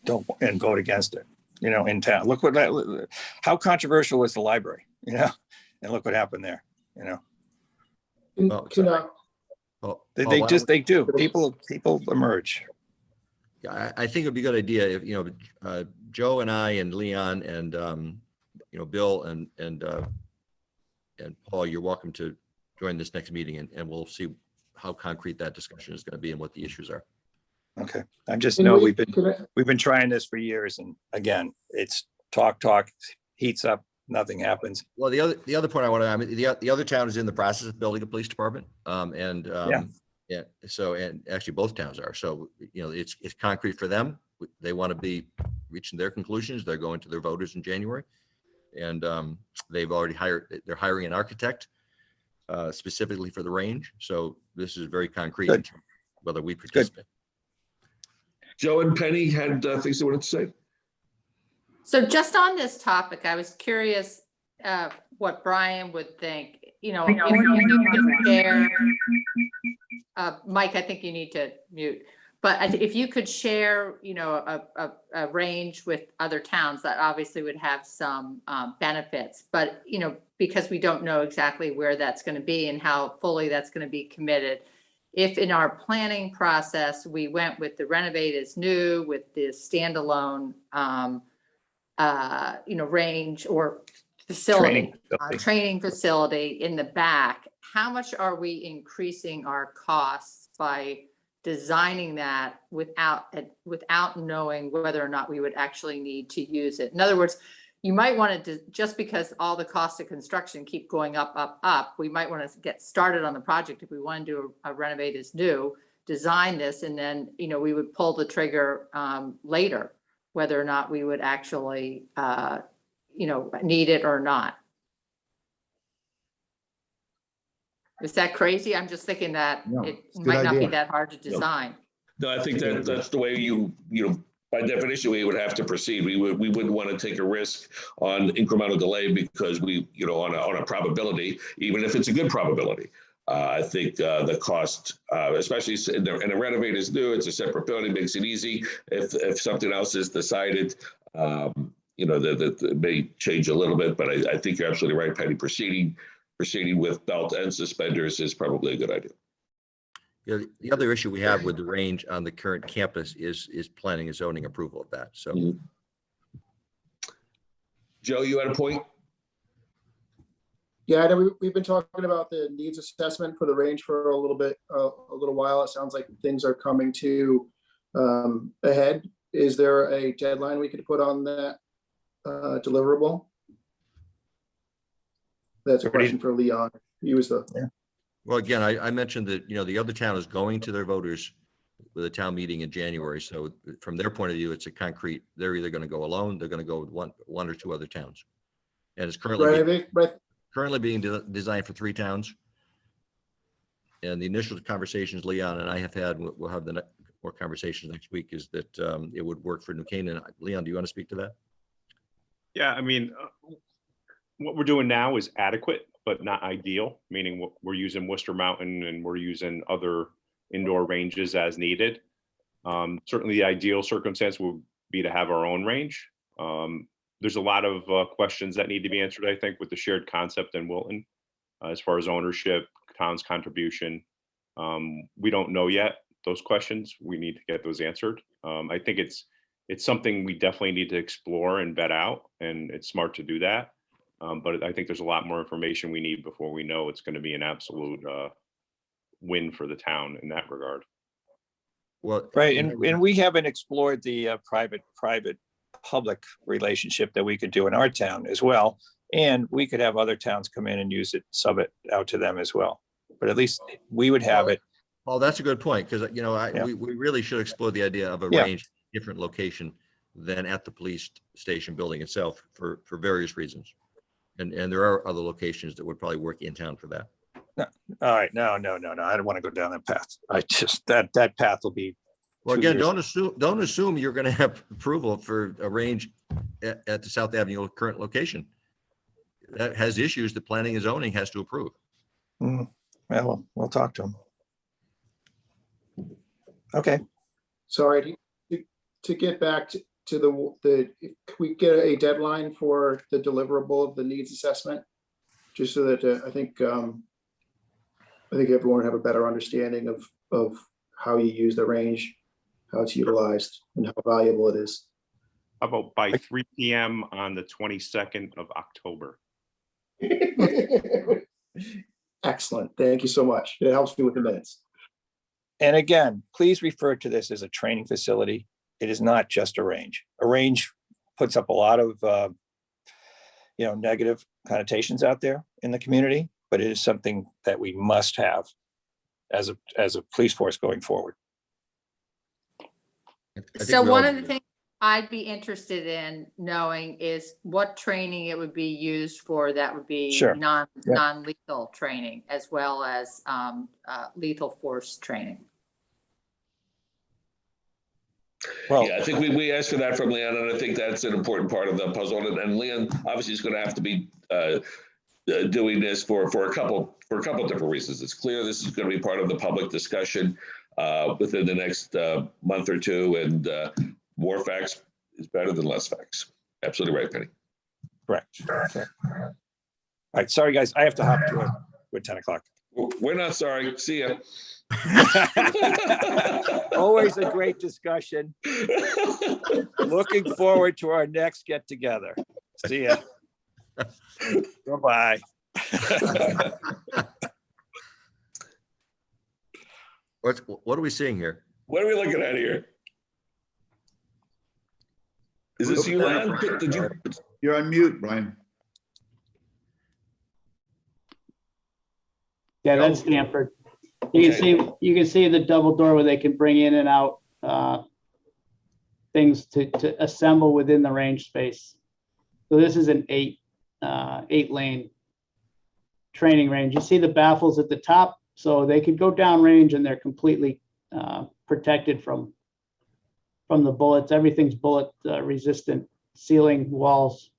vote against it, in town. Look how controversial was the library, and look what happened there, Well, they do. People emerge. Yeah, I think it'd be a good idea if, Joe and I and Leon and, Bill and Paul, you're welcome to join this next meeting and we'll see how concrete that discussion is going to be and what the issues are. Okay. I just know we've been trying this for years, and again, it's talk, heats up, nothing happens. Well, the other point the other town is in the process of building a police department. Yeah. So, and actually both towns are, so, it's concrete for them. They want to be reaching their conclusions. They're going to their voters in January. And they've already they're hiring an architect specifically for the range. So this is very concrete in terms of whether we participate. Joe and Penny had things they wanted to say. So just on this topic, I was curious what Brian would think, if you could share, Mike, I think you need to mute, but if you could share, a range with other towns, that obviously would have some benefits, but, because we don't know exactly where that's going to be and how fully that's going to be committed. If in our planning process, we went with the renovate as new with the standalone, range or facility, training facility in the back, how much are we increasing our costs by designing that without knowing whether or not we would actually need to use it? In other words, you might want to, just because all the costs of construction keep going up, we might want to get started on the project if we want to do a renovate as new, design this, and then, we would pull the trigger later, whether or not we would actually, need it or not. Is that crazy? I'm just thinking that No, it it's a good might not be idea. that hard to design. No, I think that's the way by definition, we would have to proceed. We wouldn't want to take a risk on incremental delay because on a probability, even if it's a good probability. I think the cost, especially in a renovate is new, it's a separate building, makes it easy. If something else is decided, that may change a little bit, but I think you're absolutely right, Penny. Proceeding with belt and suspenders is probably a good idea. The other issue we have with the range on the current campus is planning and zoning approval of that. So, Joe, you had a point? Yeah, I know we've been talking about the needs assessment for the range for a little while. It sounds like things are coming to ahead. Is there a deadline we could put on that deliverable? That's a question for Leon. He was well, again, I mentioned that, the other town is going to their voters with a town meeting in January. So from their point of view, it's a concrete, they're either going to go alone, they're going to go with one or two other towns. And it's currently being designed for 3 towns. And the initial conversations Leon and I have had, we'll have more conversations next week, is that it would work for New Canaan. Leon, do you want to speak to that? Yeah, I mean, what we're doing now is adequate, but not ideal, meaning we're using Worcester Mountain and we're using other indoor ranges as needed. Certainly the ideal circumstance would be to have our own range. there's a lot of questions that need to be answered, I think, with the shared concept in Wilton, as far as ownership, town's contribution. We don't know yet those questions. We need to get those answered. I think it's something we definitely need to explore and vet out, and it's smart to do that. But I think there's a lot more information we need before we know it's going to be an absolute win for the town in that regard. Well, Right, and we haven't explored the private-public relationship that we could do in our town as well. And we could have other towns come in and use it, sub it out to them as well. But at least we would have it. Well, that's a good point, because, you know, Yeah. we really should explore the idea of a Yeah. range, different location than at the police station building itself for various reasons. And there are other locations that would probably work in town for that. All right, no, I don't want to go down that path. I just, that path will be. Well, 2 again, years. don't assume you're going to have approval for a range at the South Avenue current location. That has issues that planning and zoning has to approve. Well, we'll talk to them. Okay, Sorry, to get back to the, can we get a deadline for the deliverable of the needs assessment? Just so that I think everyone would have a better understanding of how you use the range, how it's utilized, and how valuable it is. How about by 3 p.m. on the 22nd of October? Excellent. Thank you so much. It helps me with the minutes. and again, please refer to this as a training facility. It is not just a range. A range puts up a lot of negative connotations out there in the community, but it is something that we must have as a police force going forward. So one of the things I'd be interested in knowing is what training it would be used for. That would be Sure. non-lethal training as well as lethal force training. Well, Yeah, I think we asked for that from Leon, and I think that's an important part of the puzzle. And Leon obviously is going to have to be doing this for a couple different reasons. It's clear this is going to be part of the public discussion within the next month or two, and more facts is better than less facts. Absolutely right, Penny. correct. All right, sorry, guys, I have to hop to a 10 o'clock. We're not sorry. See ya. Always a great discussion. Looking forward to our next get together. See ya. Bye-bye. What are we seeing here? What are we looking at here? Is this you, Leon? Did you? You're on mute, Brian. Yeah, that's Stanford. You can see the double door where they can bring in and out things to assemble within the range space. So this is an eight lane training range. You see the baffles at the top, so they could go down range and they're completely protected from the bullets. Everything's bullet resistant, ceiling, walls.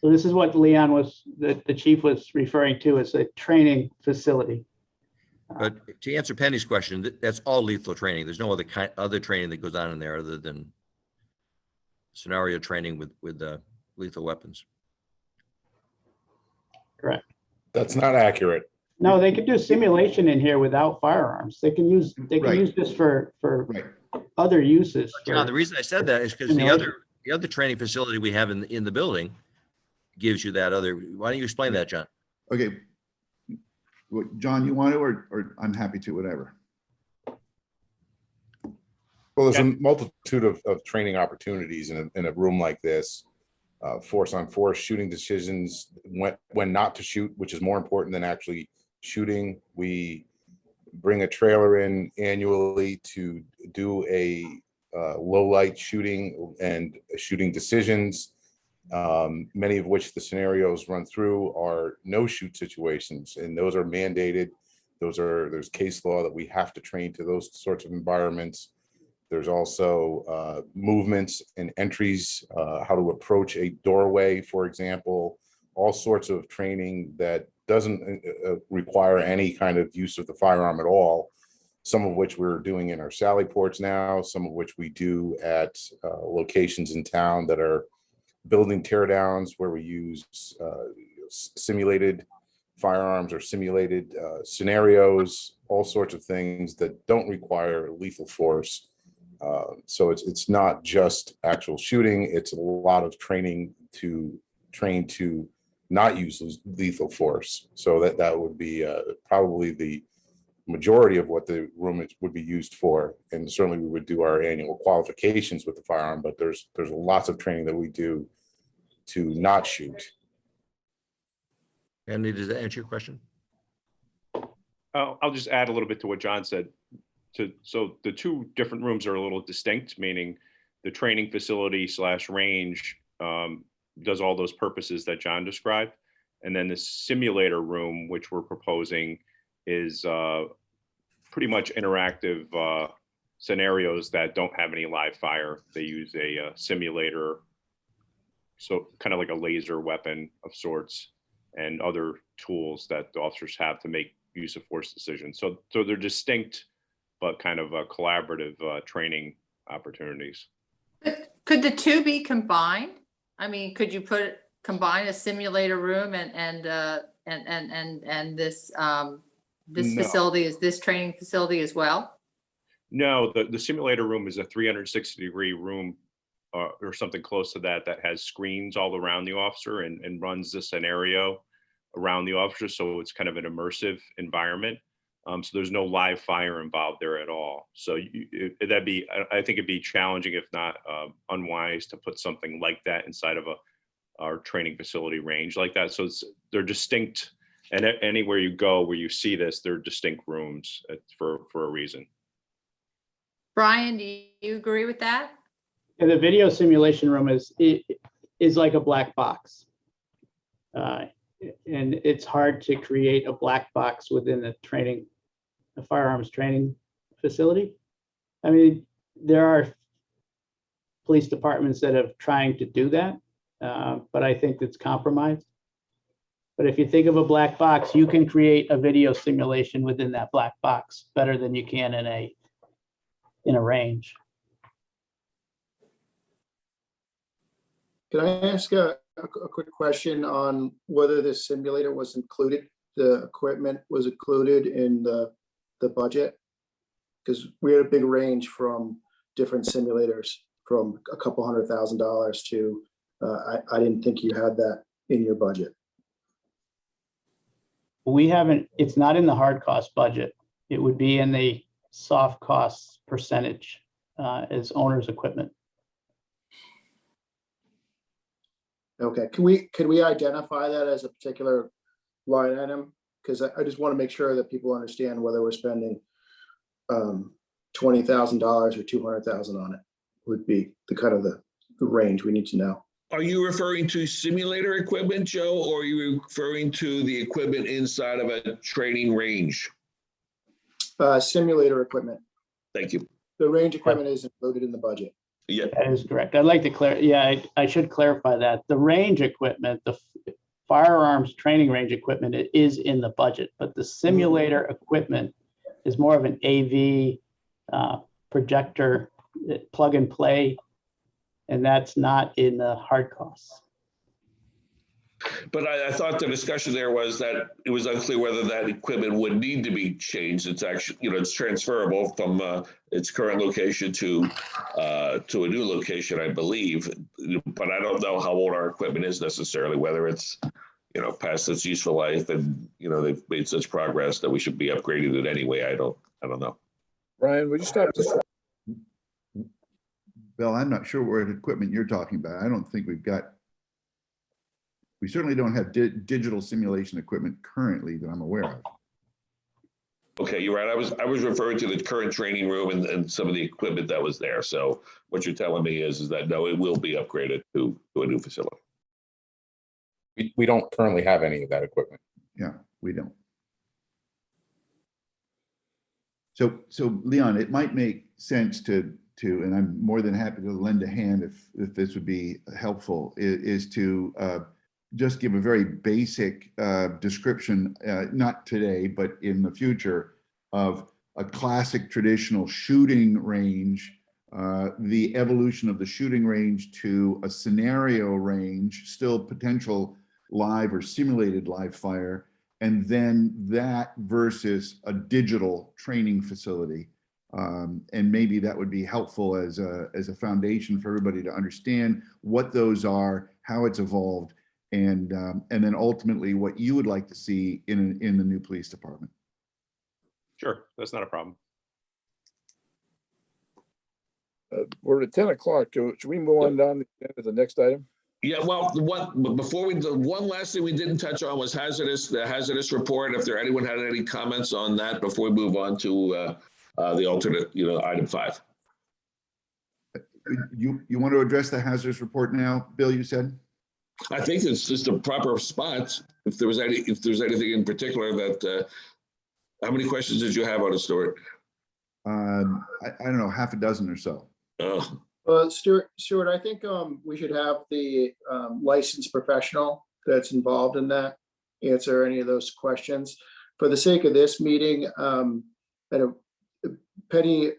So this is what Leon the chief was referring to as a training facility. But to answer Penny's question, that's all lethal training. There's no other training that goes on in there other than scenario training with lethal weapons. Correct. That's not accurate. No, they could do simulation in here without firearms. They can use this for Right. other uses. John, the reason I said that is because the other training facility we have in the building gives you that other. Why don't you explain that, John? Okay. John, you want to, or I'm happy to, whatever. Well, there's a multitude of training opportunities in a room like this. Force on force, shooting decisions, when not to shoot, which is more important than actually shooting. We bring a trailer in annually to do a low light shooting and shooting decisions. Many of which the scenarios run through are no shoot situations, and those are mandated. There's case law that we have to train to those sorts of environments. There's also movements and entries, how to approach a doorway, for example, all sorts of training that doesn't require any kind of use of the firearm at all. Some of which we're doing in our sally ports now, some of which we do at locations in town that are building teardowns where we use simulated firearms or simulated scenarios, all sorts of things that don't require lethal force. So it's not just actual shooting, it's a lot of training to train to not use lethal force. So that would be probably the majority of what the room would be used for. And certainly we would do our annual qualifications with the firearm, but there's lots of training that we do to not shoot. Andy, does that answer your question? I'll just add a little bit to what John said. So the two different rooms are a little distinct, meaning the training facility / range does all those purposes that John described. And then the simulator room, which we're proposing, is pretty much interactive scenarios that don't have any live fire. They use a simulator, so kind of like a laser weapon of sorts, and other tools that the officers have to make use of force decisions. So they're distinct, but kind of collaborative training opportunities. Could the two be combined? I mean, could you combine a simulator room and this this No. facility, is this training facility as well? No, the simulator room is a 360-degree room or something close to that has screens all around the officer and runs the scenario around the officer. So it's kind of an immersive environment. So there's no live fire involved there at all. So I think it'd be challenging, if not unwise, to put something like that inside of our training facility range like that. So they're distinct, and anywhere you go where you see this, they're distinct rooms for a reason. Brian, do you agree with that? And the video simulation room is like a black box. And it's hard to create a black box within a firearms training facility. I mean, there are police departments that are trying to do that, but I think it's compromised. But if you think of a black box, you can create a video simulation within that black box better than you can in a range. Can I ask a quick question on whether this simulator was included, the equipment was included in the budget? Because we had a big range from different simulators, from a couple $100,000 to, I didn't think you had that in your budget. We haven't, it's not in the hard cost budget. It would be in the soft costs percentage as owner's equipment. Okay, can we identify that as a particular line item? Because I just want to make sure that people understand whether we're spending $20,000 or $200,000 on it would be the kind of the range we need to know. Are you referring to simulator equipment, Joe, or are you referring to the equipment inside of a training range? Simulator equipment. Thank you. The range equipment is included in the budget. Yeah. That is correct. I'd like to I should clarify that. The range equipment, the firearms training range equipment, it is in the budget, but the simulator equipment is more of an AV projector, plug and play, and that's not in the hard costs. But I thought the discussion there was that it was unclear whether that equipment would need to be changed. It's actually, it's transferable from its current location to a new location, I believe. But I don't know how old our equipment is necessarily, whether it's, past its useful life and, they've made such progress that we should be upgrading it anyway. I don't know. Brian, would you stop this? Bill, I'm not sure what equipment you're talking about. I don't think we certainly don't have digital simulation equipment currently that I'm aware of. Okay, you're right. I was referring to the current training room and some of the equipment that was there. So what you're telling me is that no, it will be upgraded to a new facility. We don't currently have any of that equipment. Yeah, we don't. So Leon, it might make sense to, and I'm more than happy to lend a hand if this would be helpful, is to just give a very basic description, not today, but in the future, of a classic traditional shooting range the evolution of the shooting range to a scenario range, still potential live or simulated live fire, and then that versus a digital training facility. And maybe that would be helpful as a foundation for everybody to understand what those are, how it's evolved, and then ultimately what you would like to see in the new police department. Sure, that's not a problem. We're at 10 o'clock. Should we move on down to the next item? Yeah, well, the one last thing we didn't touch on was the hazardous report. If anyone had any comments on that before we move on to the alternate, item 5. You want to address the hazardous report now, Bill, you said? I think it's just a proper spot. If there's anything in particular that, how many questions did you have on it, Stuart? I don't know, half a dozen or so. Stuart, I think we should have the licensed professional that's involved in that answer any of those questions. For the sake of this meeting, Penny,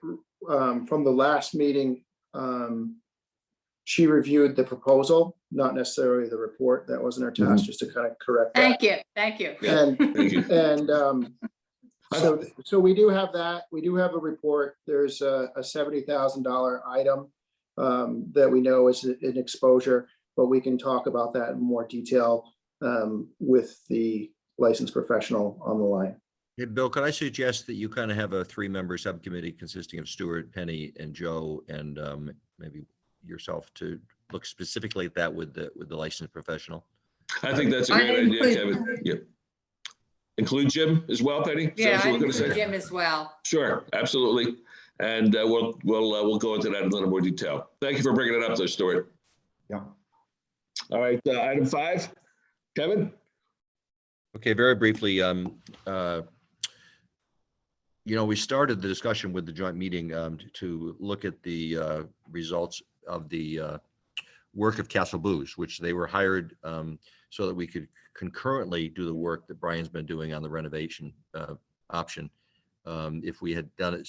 from the last meeting, she reviewed the proposal, not necessarily the report. That wasn't our task, just to kind of correct that. Thank you. Yeah, thank you. And so we do have that. We do have a report. There's a $70,000 item that we know is an exposure, but we can talk about that in more detail with the licensed professional on the line. Hey, Bill, could I suggest that you kind of have a 3-member subcommittee consisting of Stuart, Penny, and Joe, and maybe yourself to look specifically at that with the licensed professional? I think that's a great idea, Kevin. Yep. Include Jim as well, Penny? Yeah, I Is that what you were gonna include say? Jim as well. Sure, absolutely. And we'll go into that in a little more detail. Thank you for bringing it up there, Stuart. Yeah. All right, item 5, Kevin? Okay, very briefly, we started the discussion with the joint meeting to look at the results of the work of Castle Booze, which they were hired so that we could concurrently do the work that Brian's been doing on the renovation option. If we had done it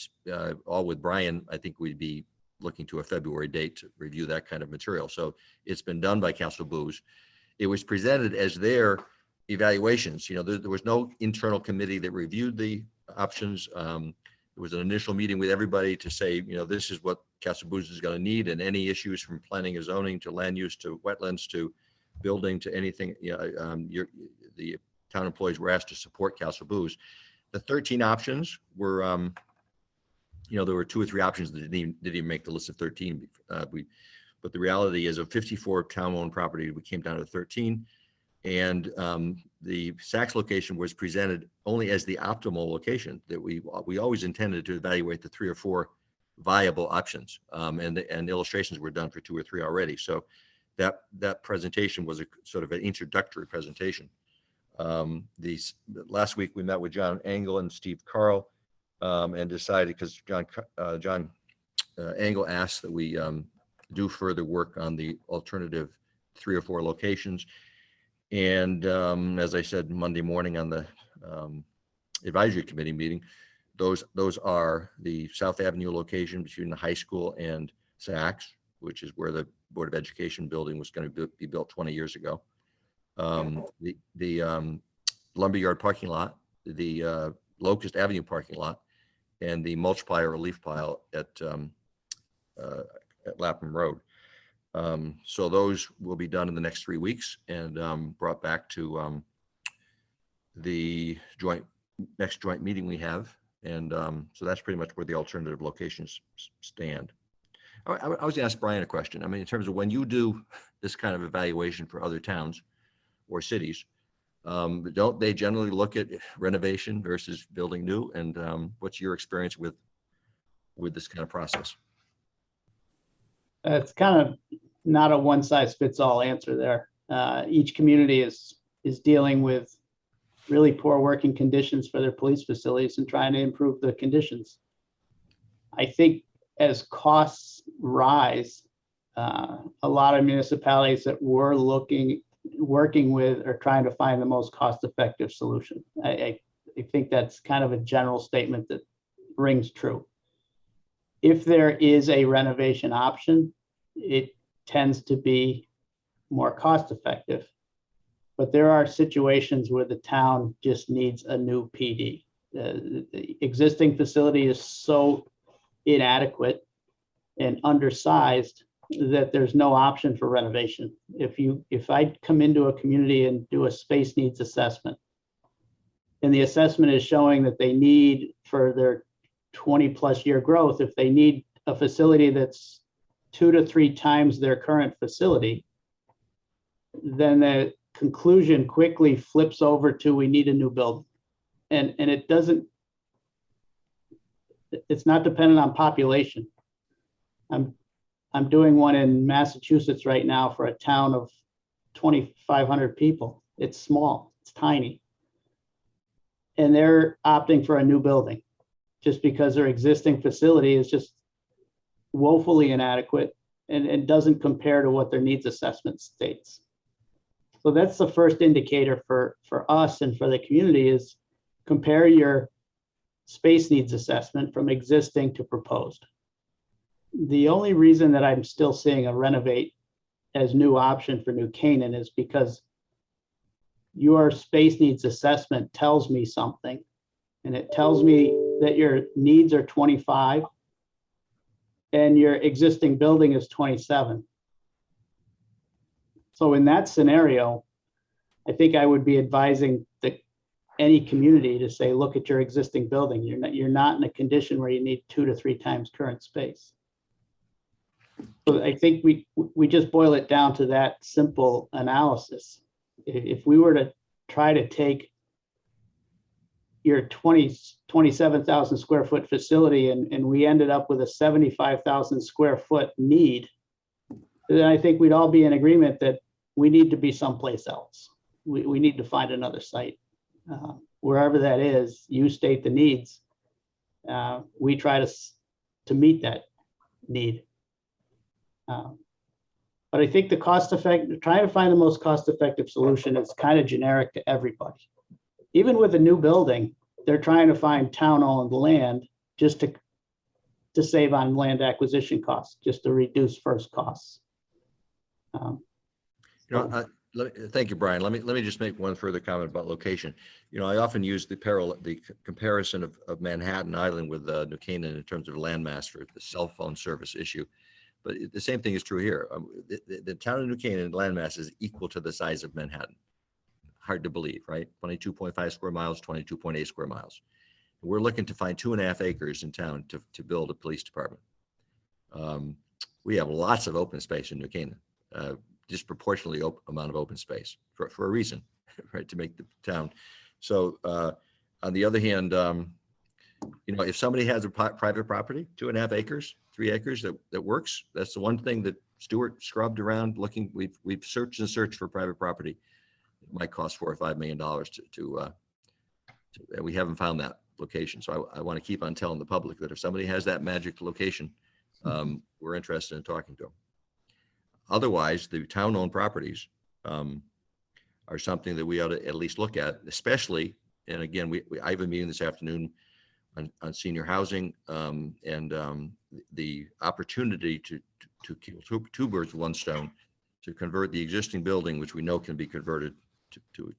all with Brian, I think we'd be looking to a February date to review that kind of material. So it's been done by Castle Booze. It was presented as their evaluations. There was no internal committee that reviewed the options. It was an initial meeting with everybody to say, this is what Castle Booze is going to need, and any issues from planning and zoning to land use to wetlands to building to anything, the town employees were asked to support Castle Booze. The 13 options were, there were 2 or 3 options that didn't even make the list of 13. But the reality is of 54 town-owned property, we came down to 13. And the Saks location was presented only as the optimal location that we always intended to evaluate the 3 or 4 viable options. And illustrations were done for 2 or 3 already. So that presentation was a sort of an introductory presentation. Last week we met with John Engel and Steve Carl and decided, because John Engel asked that we do further work on the alternative 3 or 4 locations. And as I said Monday morning on the advisory committee meeting, those are the South Avenue location between the high school and Saks, which is where the Board of Education building was going to be built 20 years ago. The Lumberyard parking lot, the Locust Avenue parking lot, and the mulch pile or leaf pile at Lapham Road. So those will be done in the next 3 weeks and brought back to the next joint meeting we have. And so that's pretty much where the alternative locations stand. I was going to ask Brian a question. I mean, in terms of when you do this kind of evaluation for other towns or cities, don't they generally look at renovation versus building new? And what's your experience with this kind of process? It's kind of not a one-size-fits-all answer there. Each community is dealing with really poor working conditions for their police facilities and trying to improve the conditions. I think as costs rise, a lot of municipalities that we're working with are trying to find the most cost-effective solution. I think that's kind of a general statement that rings true. if there is a renovation option, it tends to be more cost effective. But there are situations where the town just needs a new PD. The existing facility is so inadequate and undersized that there's no option for renovation. If I come into a community and do a space needs assessment, and the assessment is showing that they need, for their 20+ year growth, if they need a facility that's 2 to 3 times their current facility, then the conclusion quickly flips over to we need a new building. And it's not dependent on population. I'm doing one in Massachusetts right now for a town of 2,500 people. It's small, it's tiny. And they're opting for a new building just because their existing facility is just woefully inadequate and doesn't compare to what their needs assessment states. So that's the first indicator for us and for the community, is compare your space needs assessment from existing to proposed. The only reason that I'm still seeing a renovate as new option for New Canaan is because your space needs assessment tells me something, and it tells me that your needs are 25 and your existing building is 27. So in that scenario, I think I would be advising any community to say, look at your existing building. You're not in a condition where you need 2 to 3 times current space. So I think we just boil it down to that simple analysis. If we were to try to take your 27,000 square foot facility and we ended up with a 75,000 square foot need, then I think we'd all be in agreement that we need to be someplace else. We need to find another site. Wherever that is, you state the needs. We try to meet that need. But I think trying to find the most cost-effective solution is kind of generic to everybody. Even with a new building, they're trying to find town-owned land just to save on land acquisition costs, just to reduce first costs. Thank you, Brian. Let me just make one further comment about location. I often use the comparison of Manhattan Island with New Canaan in terms of landmass for the cell phone service issue. But the same thing is true here. The town of New Canaan landmass is equal to the size of Manhattan. Hard to believe, right? 22.5 square miles, 22.8 square miles. We're looking to find 2.5 acres in town to build a police department. We have lots of open space in New Canaan, disproportionately amount of open space for a reason, right? To make the town. So on the other hand, if somebody has a private property, 2.5 acres, 3 acres that works, that's the one thing that Stuart scrubbed around looking. We've searched and searched for private property. It might cost $4 or $5 million and we haven't found that location. So I want to keep on telling the public that if somebody has that magic location, we're interested in talking to them. Otherwise, the town-owned properties are something that we ought to at least look at, especially, and again, I have a meeting this afternoon on senior housing and the opportunity to kill two birds with one stone, to convert the existing building, which we know can be converted to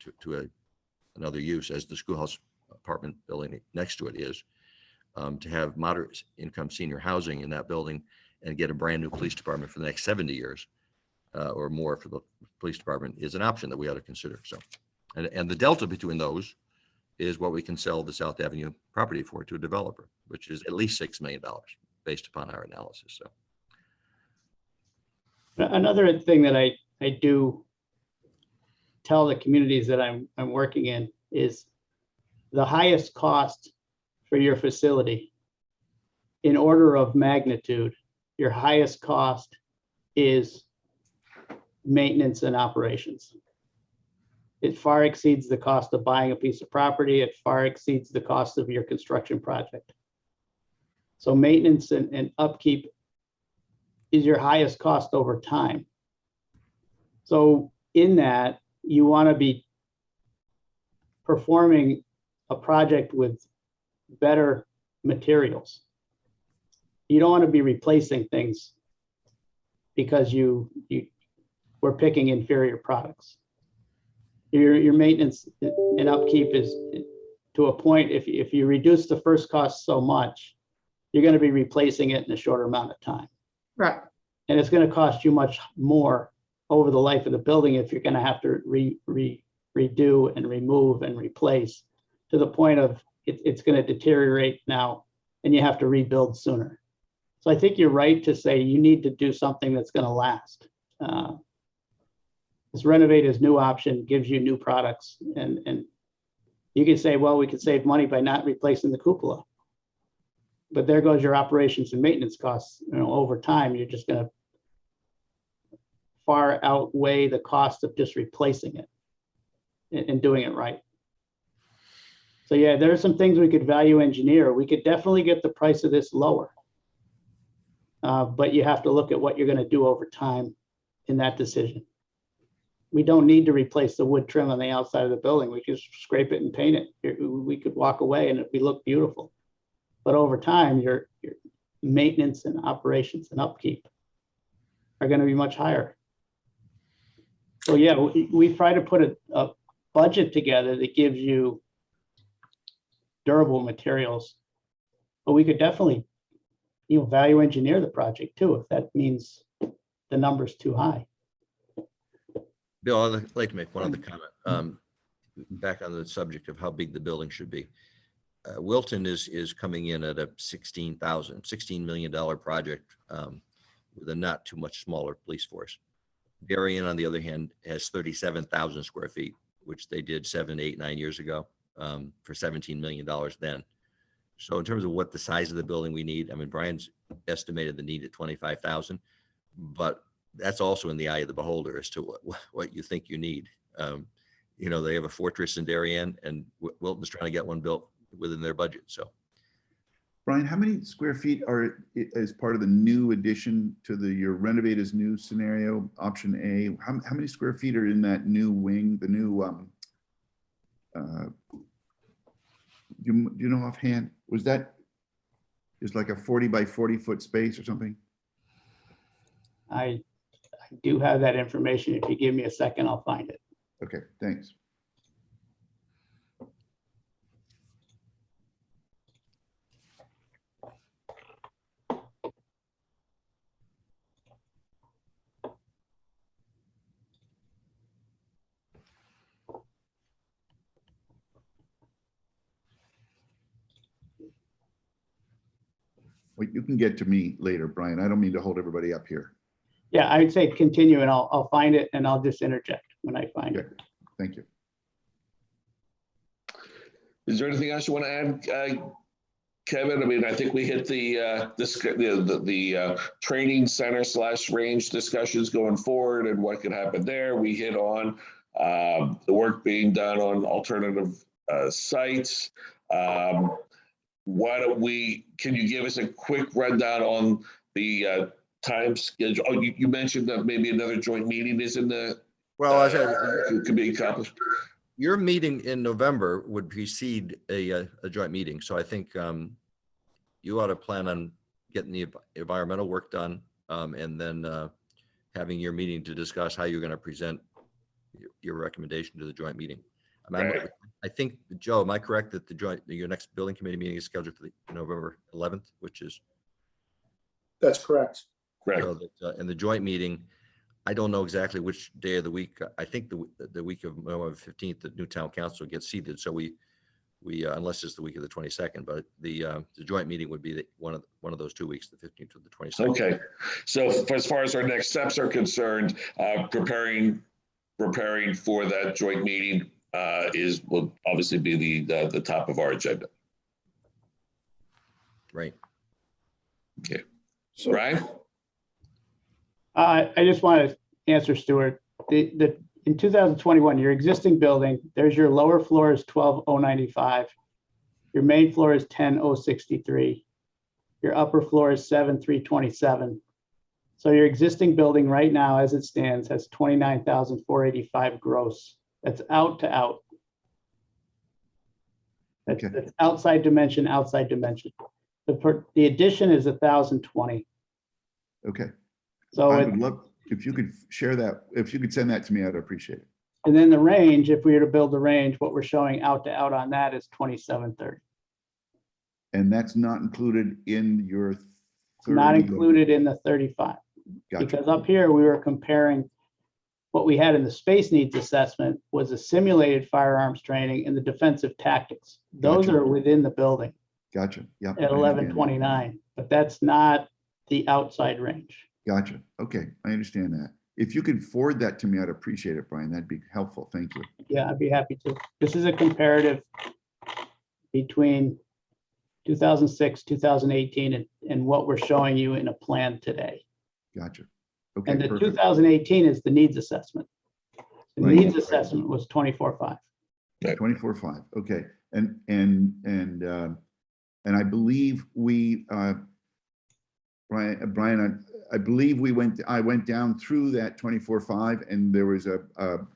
another use, as the schoolhouse apartment building next to it is, to have moderate income senior housing in that building and get a brand new police department for the next 70 years or more for the police department is an option that we ought to consider. So, and the delta between those is what we can sell the South Avenue property for to a developer, which is at least $6 million based upon our analysis. So another thing that I do tell the communities that I'm working in is the highest cost for your facility, in order of magnitude, your highest cost is maintenance and operations. It far exceeds the cost of buying a piece of property. It far exceeds the cost of your construction project. So maintenance and upkeep is your highest cost over time. So in that, you want to be performing a project with better materials. you don't want to be replacing things because we're picking inferior products. Your maintenance and upkeep is to a point, if you reduce the first cost so much, you're going to be replacing it in a shorter amount of time. Right. And it's going to cost you much more over the life of the building if you're going to have to redo and remove and replace, to the point of it's going to deteriorate now and you have to rebuild sooner. So I think you're right to say you need to do something that's going to last. This Renovate as New option gives you new products, and you can say, well, we could save money by not replacing the cupola. But there goes your operations and maintenance costs. Over time, you're just going to far outweigh the cost of just replacing it and doing it right. So yeah, there are some things we could value engineer. We could definitely get the price of this lower. But you have to look at what you're going to do over time in that decision. We don't need to replace the wood trim on the outside of the building. We could scrape it and paint it. We could walk away and it would look beautiful. But over time, your maintenance and operations and upkeep are going to be much higher. So yeah, we try to put a budget together that gives you durable materials, but we could definitely, value engineer the project too, if that means the number's too high. Bill, I'd like to make one other comment. Back on the subject of how big the building should be. Wilton is coming in at a $16 million project with a not too much smaller police force. Darien, on the other hand, has 37,000 square feet, which they did 7, 8, 9 years ago for $17 million then. So in terms of what the size of the building we need, I mean, Brian's estimated the need at 25,000, but that's also in the eye of the beholder as to what you think you need. They have a fortress in Darien, and Wilton's trying to get one built within their budget. So, Brian, how many square feet are as part of the new addition to your Renovate as New scenario, option A? How many square feet are in that new wing, the new, do you know offhand? Was that just like a 40 by 40 foot space or something? I do have that information. If you give me a second, I'll find it. Okay, thanks. Well, you can get to me later, Brian. I don't mean to hold everybody up here. Yeah, I'd say continue, and I'll find it, and I'll just interject when I find it. Thank you. Is there anything else you want to add, Kevin? I mean, I think we hit the training center / range discussions going forward and what could happen there. We hit on the work being done on alternative sites. Can you give us a quick rundown on the time schedule? Oh, you mentioned that maybe another joint meeting is in the, well, I said, could be accomplished. Your meeting in November would precede a joint meeting. So I think you ought to plan on getting the environmental work done and then having your meeting to discuss how you're going to present your recommendation to the joint meeting. Right. I think, Joe, am I correct that your next building committee meeting is scheduled for November 11th, which is? That's correct. Right. So that, in the joint meeting, I don't know exactly which day of the week. I think the week of November 15th, the new town council gets seated. So we unless it's the week of the 22nd, but the joint meeting would be one of those 2 weeks, the 15th to the 22nd. Okay. So as far as our next steps are concerned, preparing for that joint meeting will obviously be the top of our agenda. Right. Okay. So, Brian? I just want to answer Stuart. In 2021, your existing building, there's your lower floor is 12,095. Your main floor is 10,063. Your upper floor is 7,327. So your existing building right now, as it stands, has 29,485 gross. That's out to out. That's outside dimension, outside dimension. The addition is 1,020. Okay. So I it, would love, if you could share that, if you could send that to me, I'd appreciate it. and then the range, if we were to build the range, what we're showing out to out on that is 2,730. And that's not included in your 30. Not included in the 35. Gotcha. Because up here, we were comparing what we had in the space needs assessment was a simulated firearms training and the defensive tactics. Those Gotcha. are within the building Gotcha. Yeah. at 1129, but that's not the outside range. Gotcha. Okay, I understand that. If you could forward that to me, I'd appreciate it, Brian. That'd be helpful. Thank you. Yeah, I'd be happy to. This is a comparative between 2006, 2018, and what we're showing you in a plan today. Gotcha. Okay, And the perfect. 2018 is the needs assessment. The Right. needs assessment was 24.5. 24.5. Okay, and I believe we, Brian, I believe I went down through that 24.5, and there was a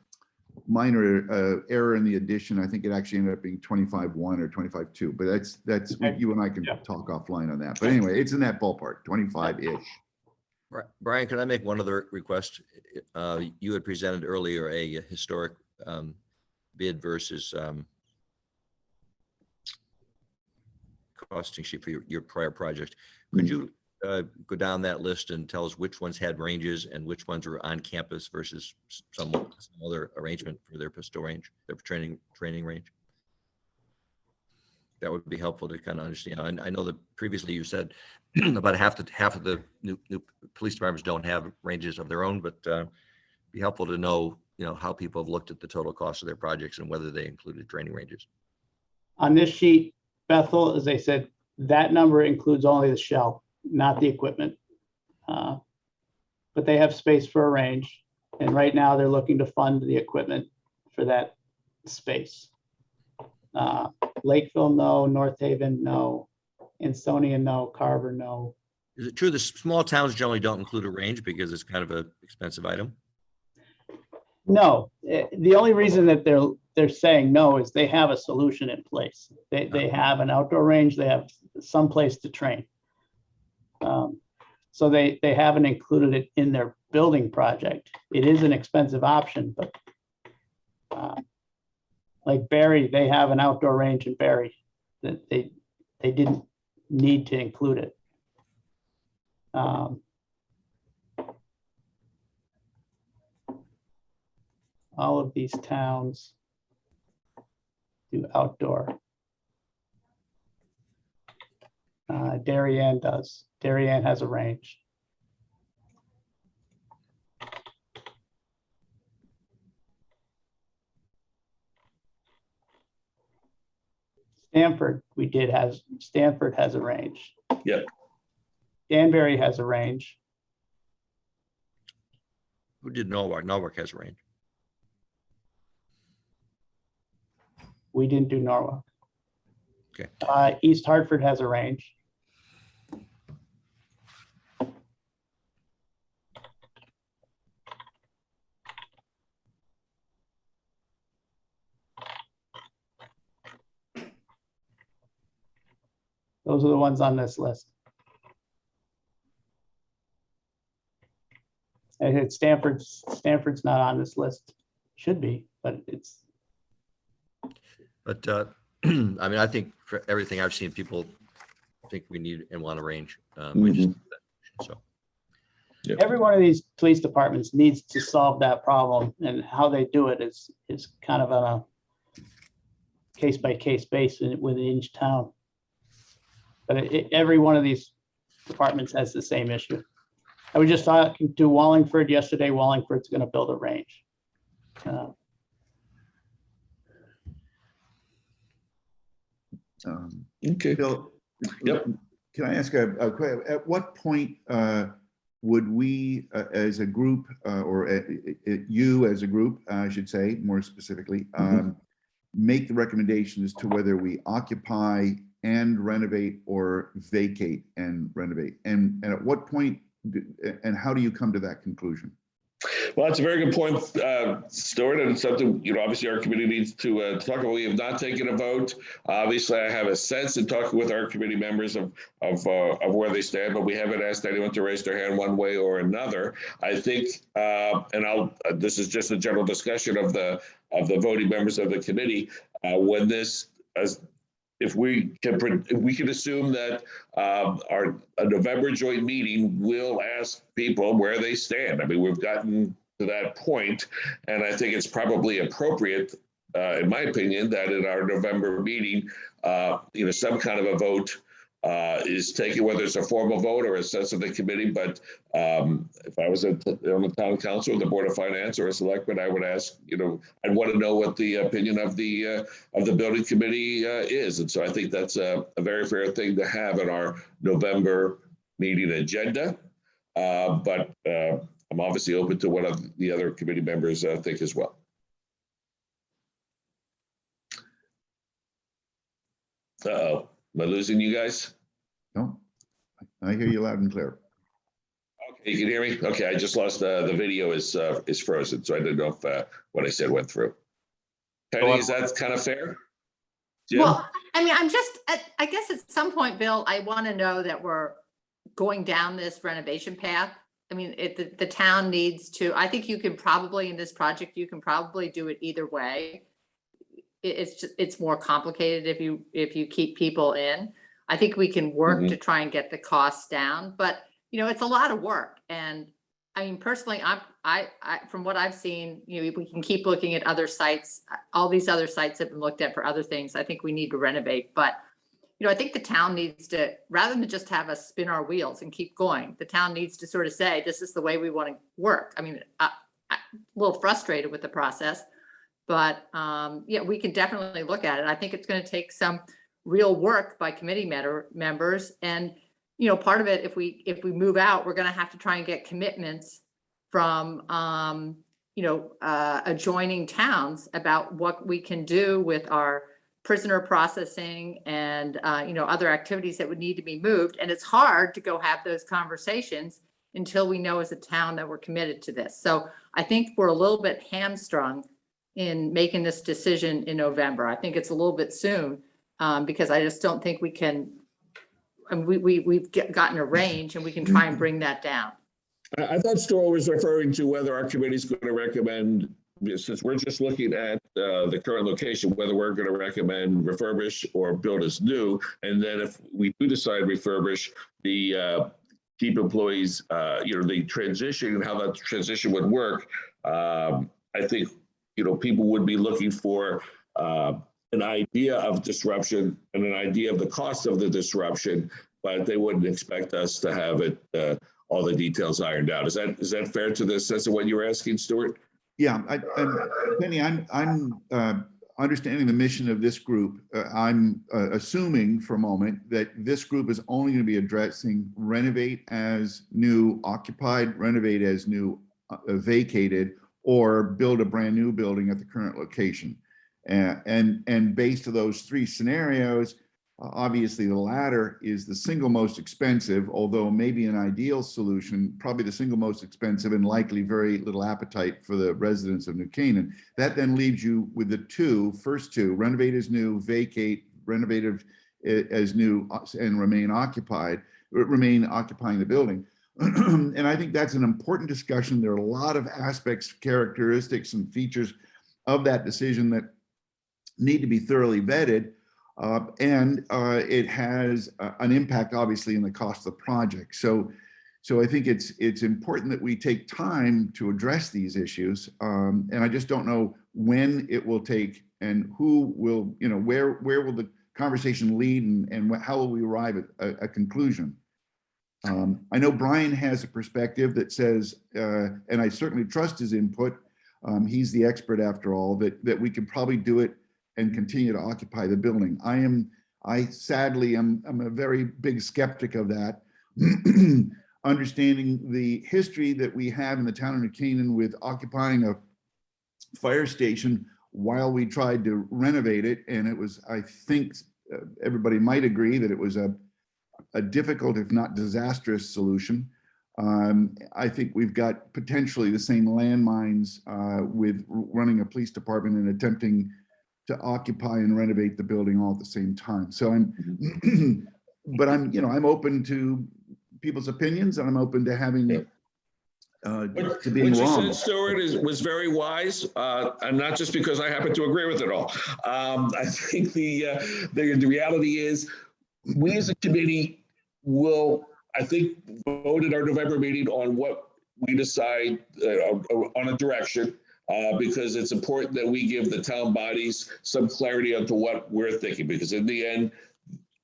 minor error in the addition. I think it actually ended up being 25.1 or 25.2, but that's you and I can talk offline on that. But anyway, it's in that ballpark, 25-ish. Brian, can I make one other request? You had presented earlier a historic bid versus costing sheet for your prior project. Could you go down that list and tell us which ones had ranges and which ones were on campus versus some other arrangement for their pistol range, their training range? That would be helpful to kind of understand. I know that previously you said about half of the new police departments don't have ranges of their own, but be helpful to know, how people have looked at the total cost of their projects and whether they included training ranges. On this sheet, Bethel, as I said, that number includes only the shell, not the equipment. But they have space for a range. And right now they're looking to fund the equipment for that space. Lakeville, no. North Haven, no. Ansonia, no. Carver, no. Is it true the small towns generally don't include a range because it's kind of an expensive item? No, the only reason that they're saying no is they have a solution in place. They have an outdoor range, they have some place to train. So they haven't included it in their building project. It is an expensive option, but like Barry, they have an outdoor range in Barry that they didn't need to include it. All of these towns do outdoor. Darien does. Darien has a range. Stanford has a range. Yep. Danbury has a range. Who did Norwalk? Norwalk has a range. We didn't do Norwalk. Okay. East Hartford has a range. Those are the ones on this list. And Stanford's not on this list. Should be, but it's. But I mean, I think for everything I've seen, people think we need and want a range. We just so. Yep. Every one of these police departments needs to solve that problem, and how they do it is kind of on a case by case basis within each town. But every one of these departments has the same issue. I was just talking to Wallingford yesterday. Wallingford's going to build a range. Okay. Bill, Yep. can I ask a question? At what point would we, as a group, or you as a group, I should say, more specifically, make the recommendation as to whether we occupy and renovate or vacate and renovate? And at what point, and how do you come to that conclusion? Well, that's a very good point, Stuart, and it's something, obviously our committee needs to talk about. We have not taken a vote. Obviously, I have a sense in talking with our committee members of where they stand, but we haven't asked anyone to raise their hand one way or another. I think, and this is just a general discussion of the voting members of the committee. When this, if we can assume that a November joint meeting will ask people where they stand. I mean, we've gotten to that point, and I think it's probably appropriate, in my opinion, that in our November meeting, some kind of a vote is taken, whether it's a formal vote or a sense of the committee. But if I was on the town council, the board of finance, or a selectman, I would ask, I'd want to know what the opinion of the building committee is. And so I think that's a very fair thing to have in our November meeting agenda. But I'm obviously open to what the other committee members think as well. Uh-oh. Am I losing you guys? No, I hear you loud and clear. Okay, you can hear me? Okay, I just lost the video is frozen, so I didn't know if what I said went through. Penny, is that kind of fair? Jim? Well, I mean, I guess at some point, Bill, I want to know that we're going down this renovation path. I mean, the town needs to, I think you can probably, in this project, you can probably do it either way. It's more complicated if you keep people in. I think we can work to try and get the costs down, but it's a lot of work. And I mean, personally, I from what I've seen, we can keep looking at other sites. All these other sites have been looked at for other things. I think we need to renovate, but I think the town needs to, rather than just have us spin our wheels and keep going, the town needs to sort of say, this is the way we want to work. I mean, I'm a little frustrated with the process. But yeah, we can definitely look at it. I think it's going to take some real work by committee members. And, part of it, if we move out, we're going to have to try and get commitments from, adjoining towns about what we can do with our prisoner processing and, other activities that would need to be moved. And it's hard to go have those conversations until we know as a town that we're committed to this. So I think we're a little bit hamstrung in making this decision in November. I think it's a little bit soon because I just don't think we can, and we've gotten a range and we can try and bring that down. I thought Stuart was referring to whether our committee is going to recommend, since we're just looking at the current location, whether we're going to recommend refurbish or build as new. And then if we do decide refurbish, the keep employees, the transition and how that transition would work. I think people would be looking for an idea of disruption and an idea of the cost of the disruption, but they wouldn't expect us to have it all the details ironed out. Is that fair to the sense of what you were asking, Stuart? Yeah, Penny, I'm understanding the mission of this group. I'm assuming for a moment that this group is only going to be addressing renovate as new occupied, renovate as new vacated, or build a brand new building at the current location. And based on those three scenarios, obviously the latter is the single most expensive, although maybe an ideal solution, probably the single most expensive and likely very little appetite for the residents of New Canaan. That then leaves you with the first two, renovate as new, vacate, renovate as new, and remain occupying the building. And I think that's an important discussion. There are a lot of aspects, characteristics, and features of that decision that need to be thoroughly vetted. And it has an impact, obviously, in the cost of the project. So I think it's important that we take time to address these issues. And I just don't know when it will take and who will, where will the conversation lead and how will we arrive at a conclusion. I know Brian has a perspective that says, and I certainly trust his input, he's the expert after all, that we can probably do it and continue to occupy the building. I sadly am a very big skeptic of that. Understanding the history that we have in the town of New Canaan with occupying a fire station while we tried to renovate it, and it was, I think everybody might agree that it was a difficult, if not disastrous, solution. I think we've got potentially the same landmines with running a police department and attempting to occupy and renovate the building all at the same time. So but I'm open to people's opinions, and I'm open to having to being What you wrong. said, Stuart, was very wise, and not just because I happen to agree with it all. I think the reality is, we as a committee will, I think, vote at our November meeting on what we decide on a direction, because it's important that we give the town bodies some clarity onto what we're thinking, because in the end,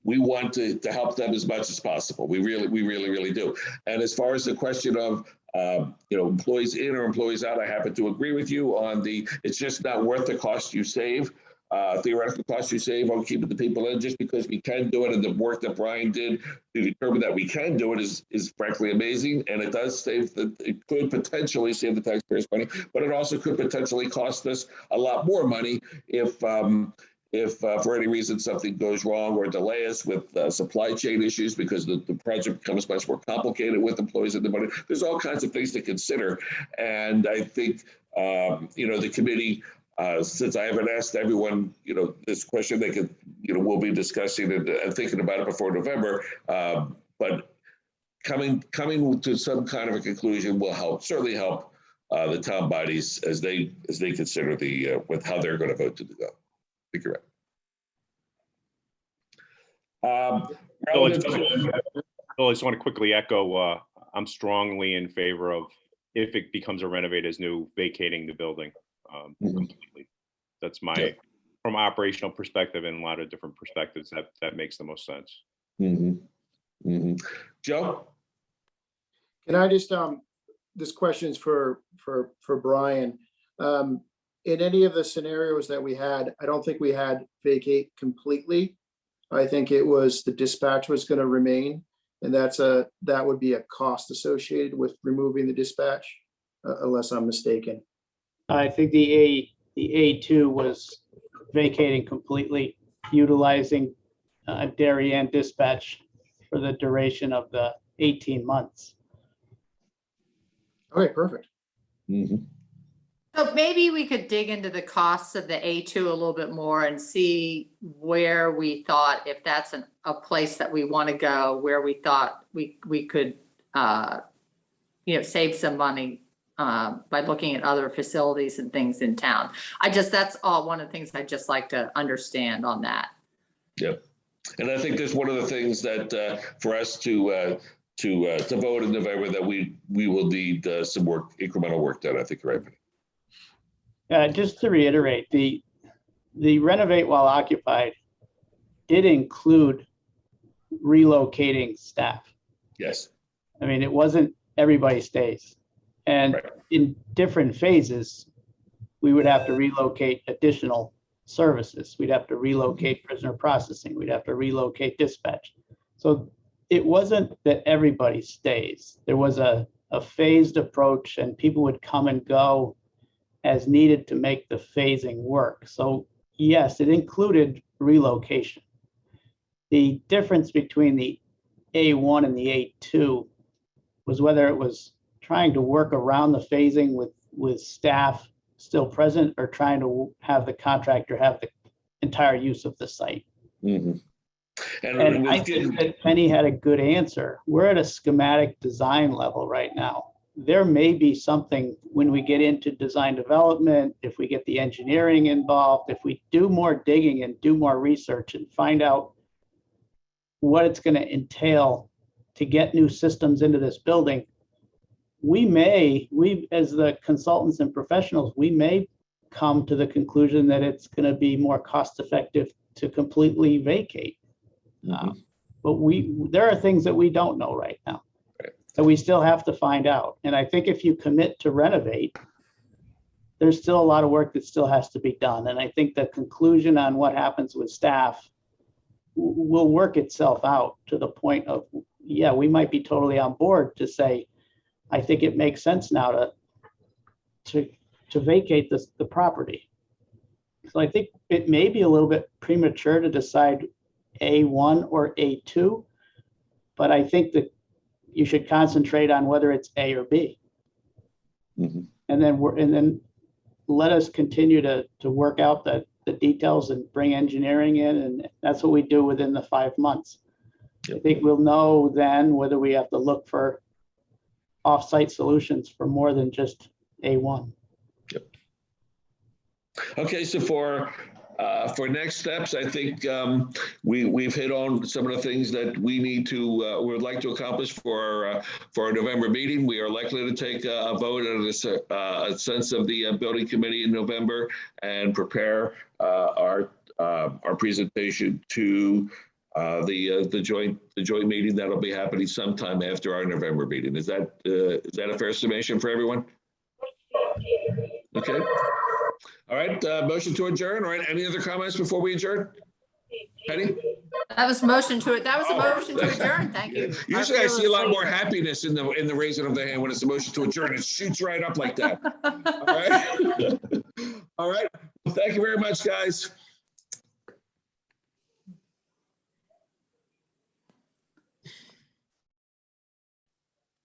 we want to help them as much as possible. We really do. And as far as the question of employees in or employees out, I happen to agree with you on it's just not worth the cost you save. Theoretical cost you save on keeping the people in, just because we can do it, and the work that Brian did to determine that we can do it is frankly amazing, and it does it could potentially save the taxpayers money, but it also could potentially cost us a lot more money if for any reason something goes wrong or delay us with supply chain issues, because the project becomes much more complicated with employees in the money. There's all kinds of things to consider, and I think the committee. Since I haven't asked everyone, this question, they could, we'll be discussing and thinking about it before November. But coming to some kind of a conclusion will certainly help the town bodies as they consider with how they're going to vote to go. I think you're right. Bill, I just want to quickly echo. I'm strongly in favor of, if it becomes a renovated as new, vacating the building. Completely. That's from an operational perspective and a lot of different perspectives, that makes the most sense. Joe? Can I just, this question's for Brian. In any of the scenarios that we had, I don't think we had vacate completely. I think it was the dispatch was going to remain, and that would be a cost associated with removing the dispatch, unless I'm mistaken. I think the A2 was vacating completely, utilizing Darien dispatch for the duration of the 18 months. Okay, perfect. So maybe we could dig into the costs of the A2 a little bit more and see where we thought, if that's a place that we want to go, where we thought we could save some money by looking at other facilities and things in town. That's all one of the things I'd just like to understand on that. Yep. And I think that's one of the things that for us to vote in November, that we will need some incremental work done. I think you're right. Just to reiterate, the renovate while occupied did include relocating staff. Yes. I mean, it wasn't everybody stays. And right. In different phases, we would have to relocate additional services. We'd have to relocate prisoner processing. We'd have to relocate dispatch. So it wasn't that everybody stays. There was a phased approach, and people would come and go as needed to make the phasing work. So yes, it included relocation. The difference between the A1 and the A2 was whether it was trying to work around the phasing with staff still present, or trying to have the contractor have the entire use of the site. And I think that Penny had a good answer. We're at a schematic design level right now. There may be something when we get into design development, if we get the engineering involved, if we do more digging and do more research and find out what it's going to entail to get new systems into this building, we as the consultants and professionals, we may come to the conclusion that it's going to be more cost effective to completely vacate. But there are things that we don't know right now that we still have to find out. And I think if you commit to renovate, there's still a lot of work that still has to be done. And I think the conclusion on what happens with staff will work itself out to the point of, yeah, we might be totally on board to say, I think it makes sense now to vacate the property. So I think it may be a little bit premature to decide A1 or A2, but I think that, you should concentrate on whether it's A or B. Mhm. And then let us continue to work out the details and bring engineering in, and that's what we do within the 5 months. I think we'll know then whether we have to look for off-site solutions for more than just A1. Okay, so for next steps, I think we've hit on some of the things that we need to would like to accomplish for our November meeting. We are likely to take a vote on a sense of the building committee in November and prepare our presentation to the joint meeting that'll be happening sometime after our November meeting. Is that a fair summation for everyone? Okay. All right, motion to adjourn. All right, any other comments before we adjourn? Penny? That was a motion to adjourn. Thank you. Usually I see a lot more happiness in the raising of the hand when it's a motion to adjourn. It shoots right up like that. All right. All right. Well, thank you very much, guys.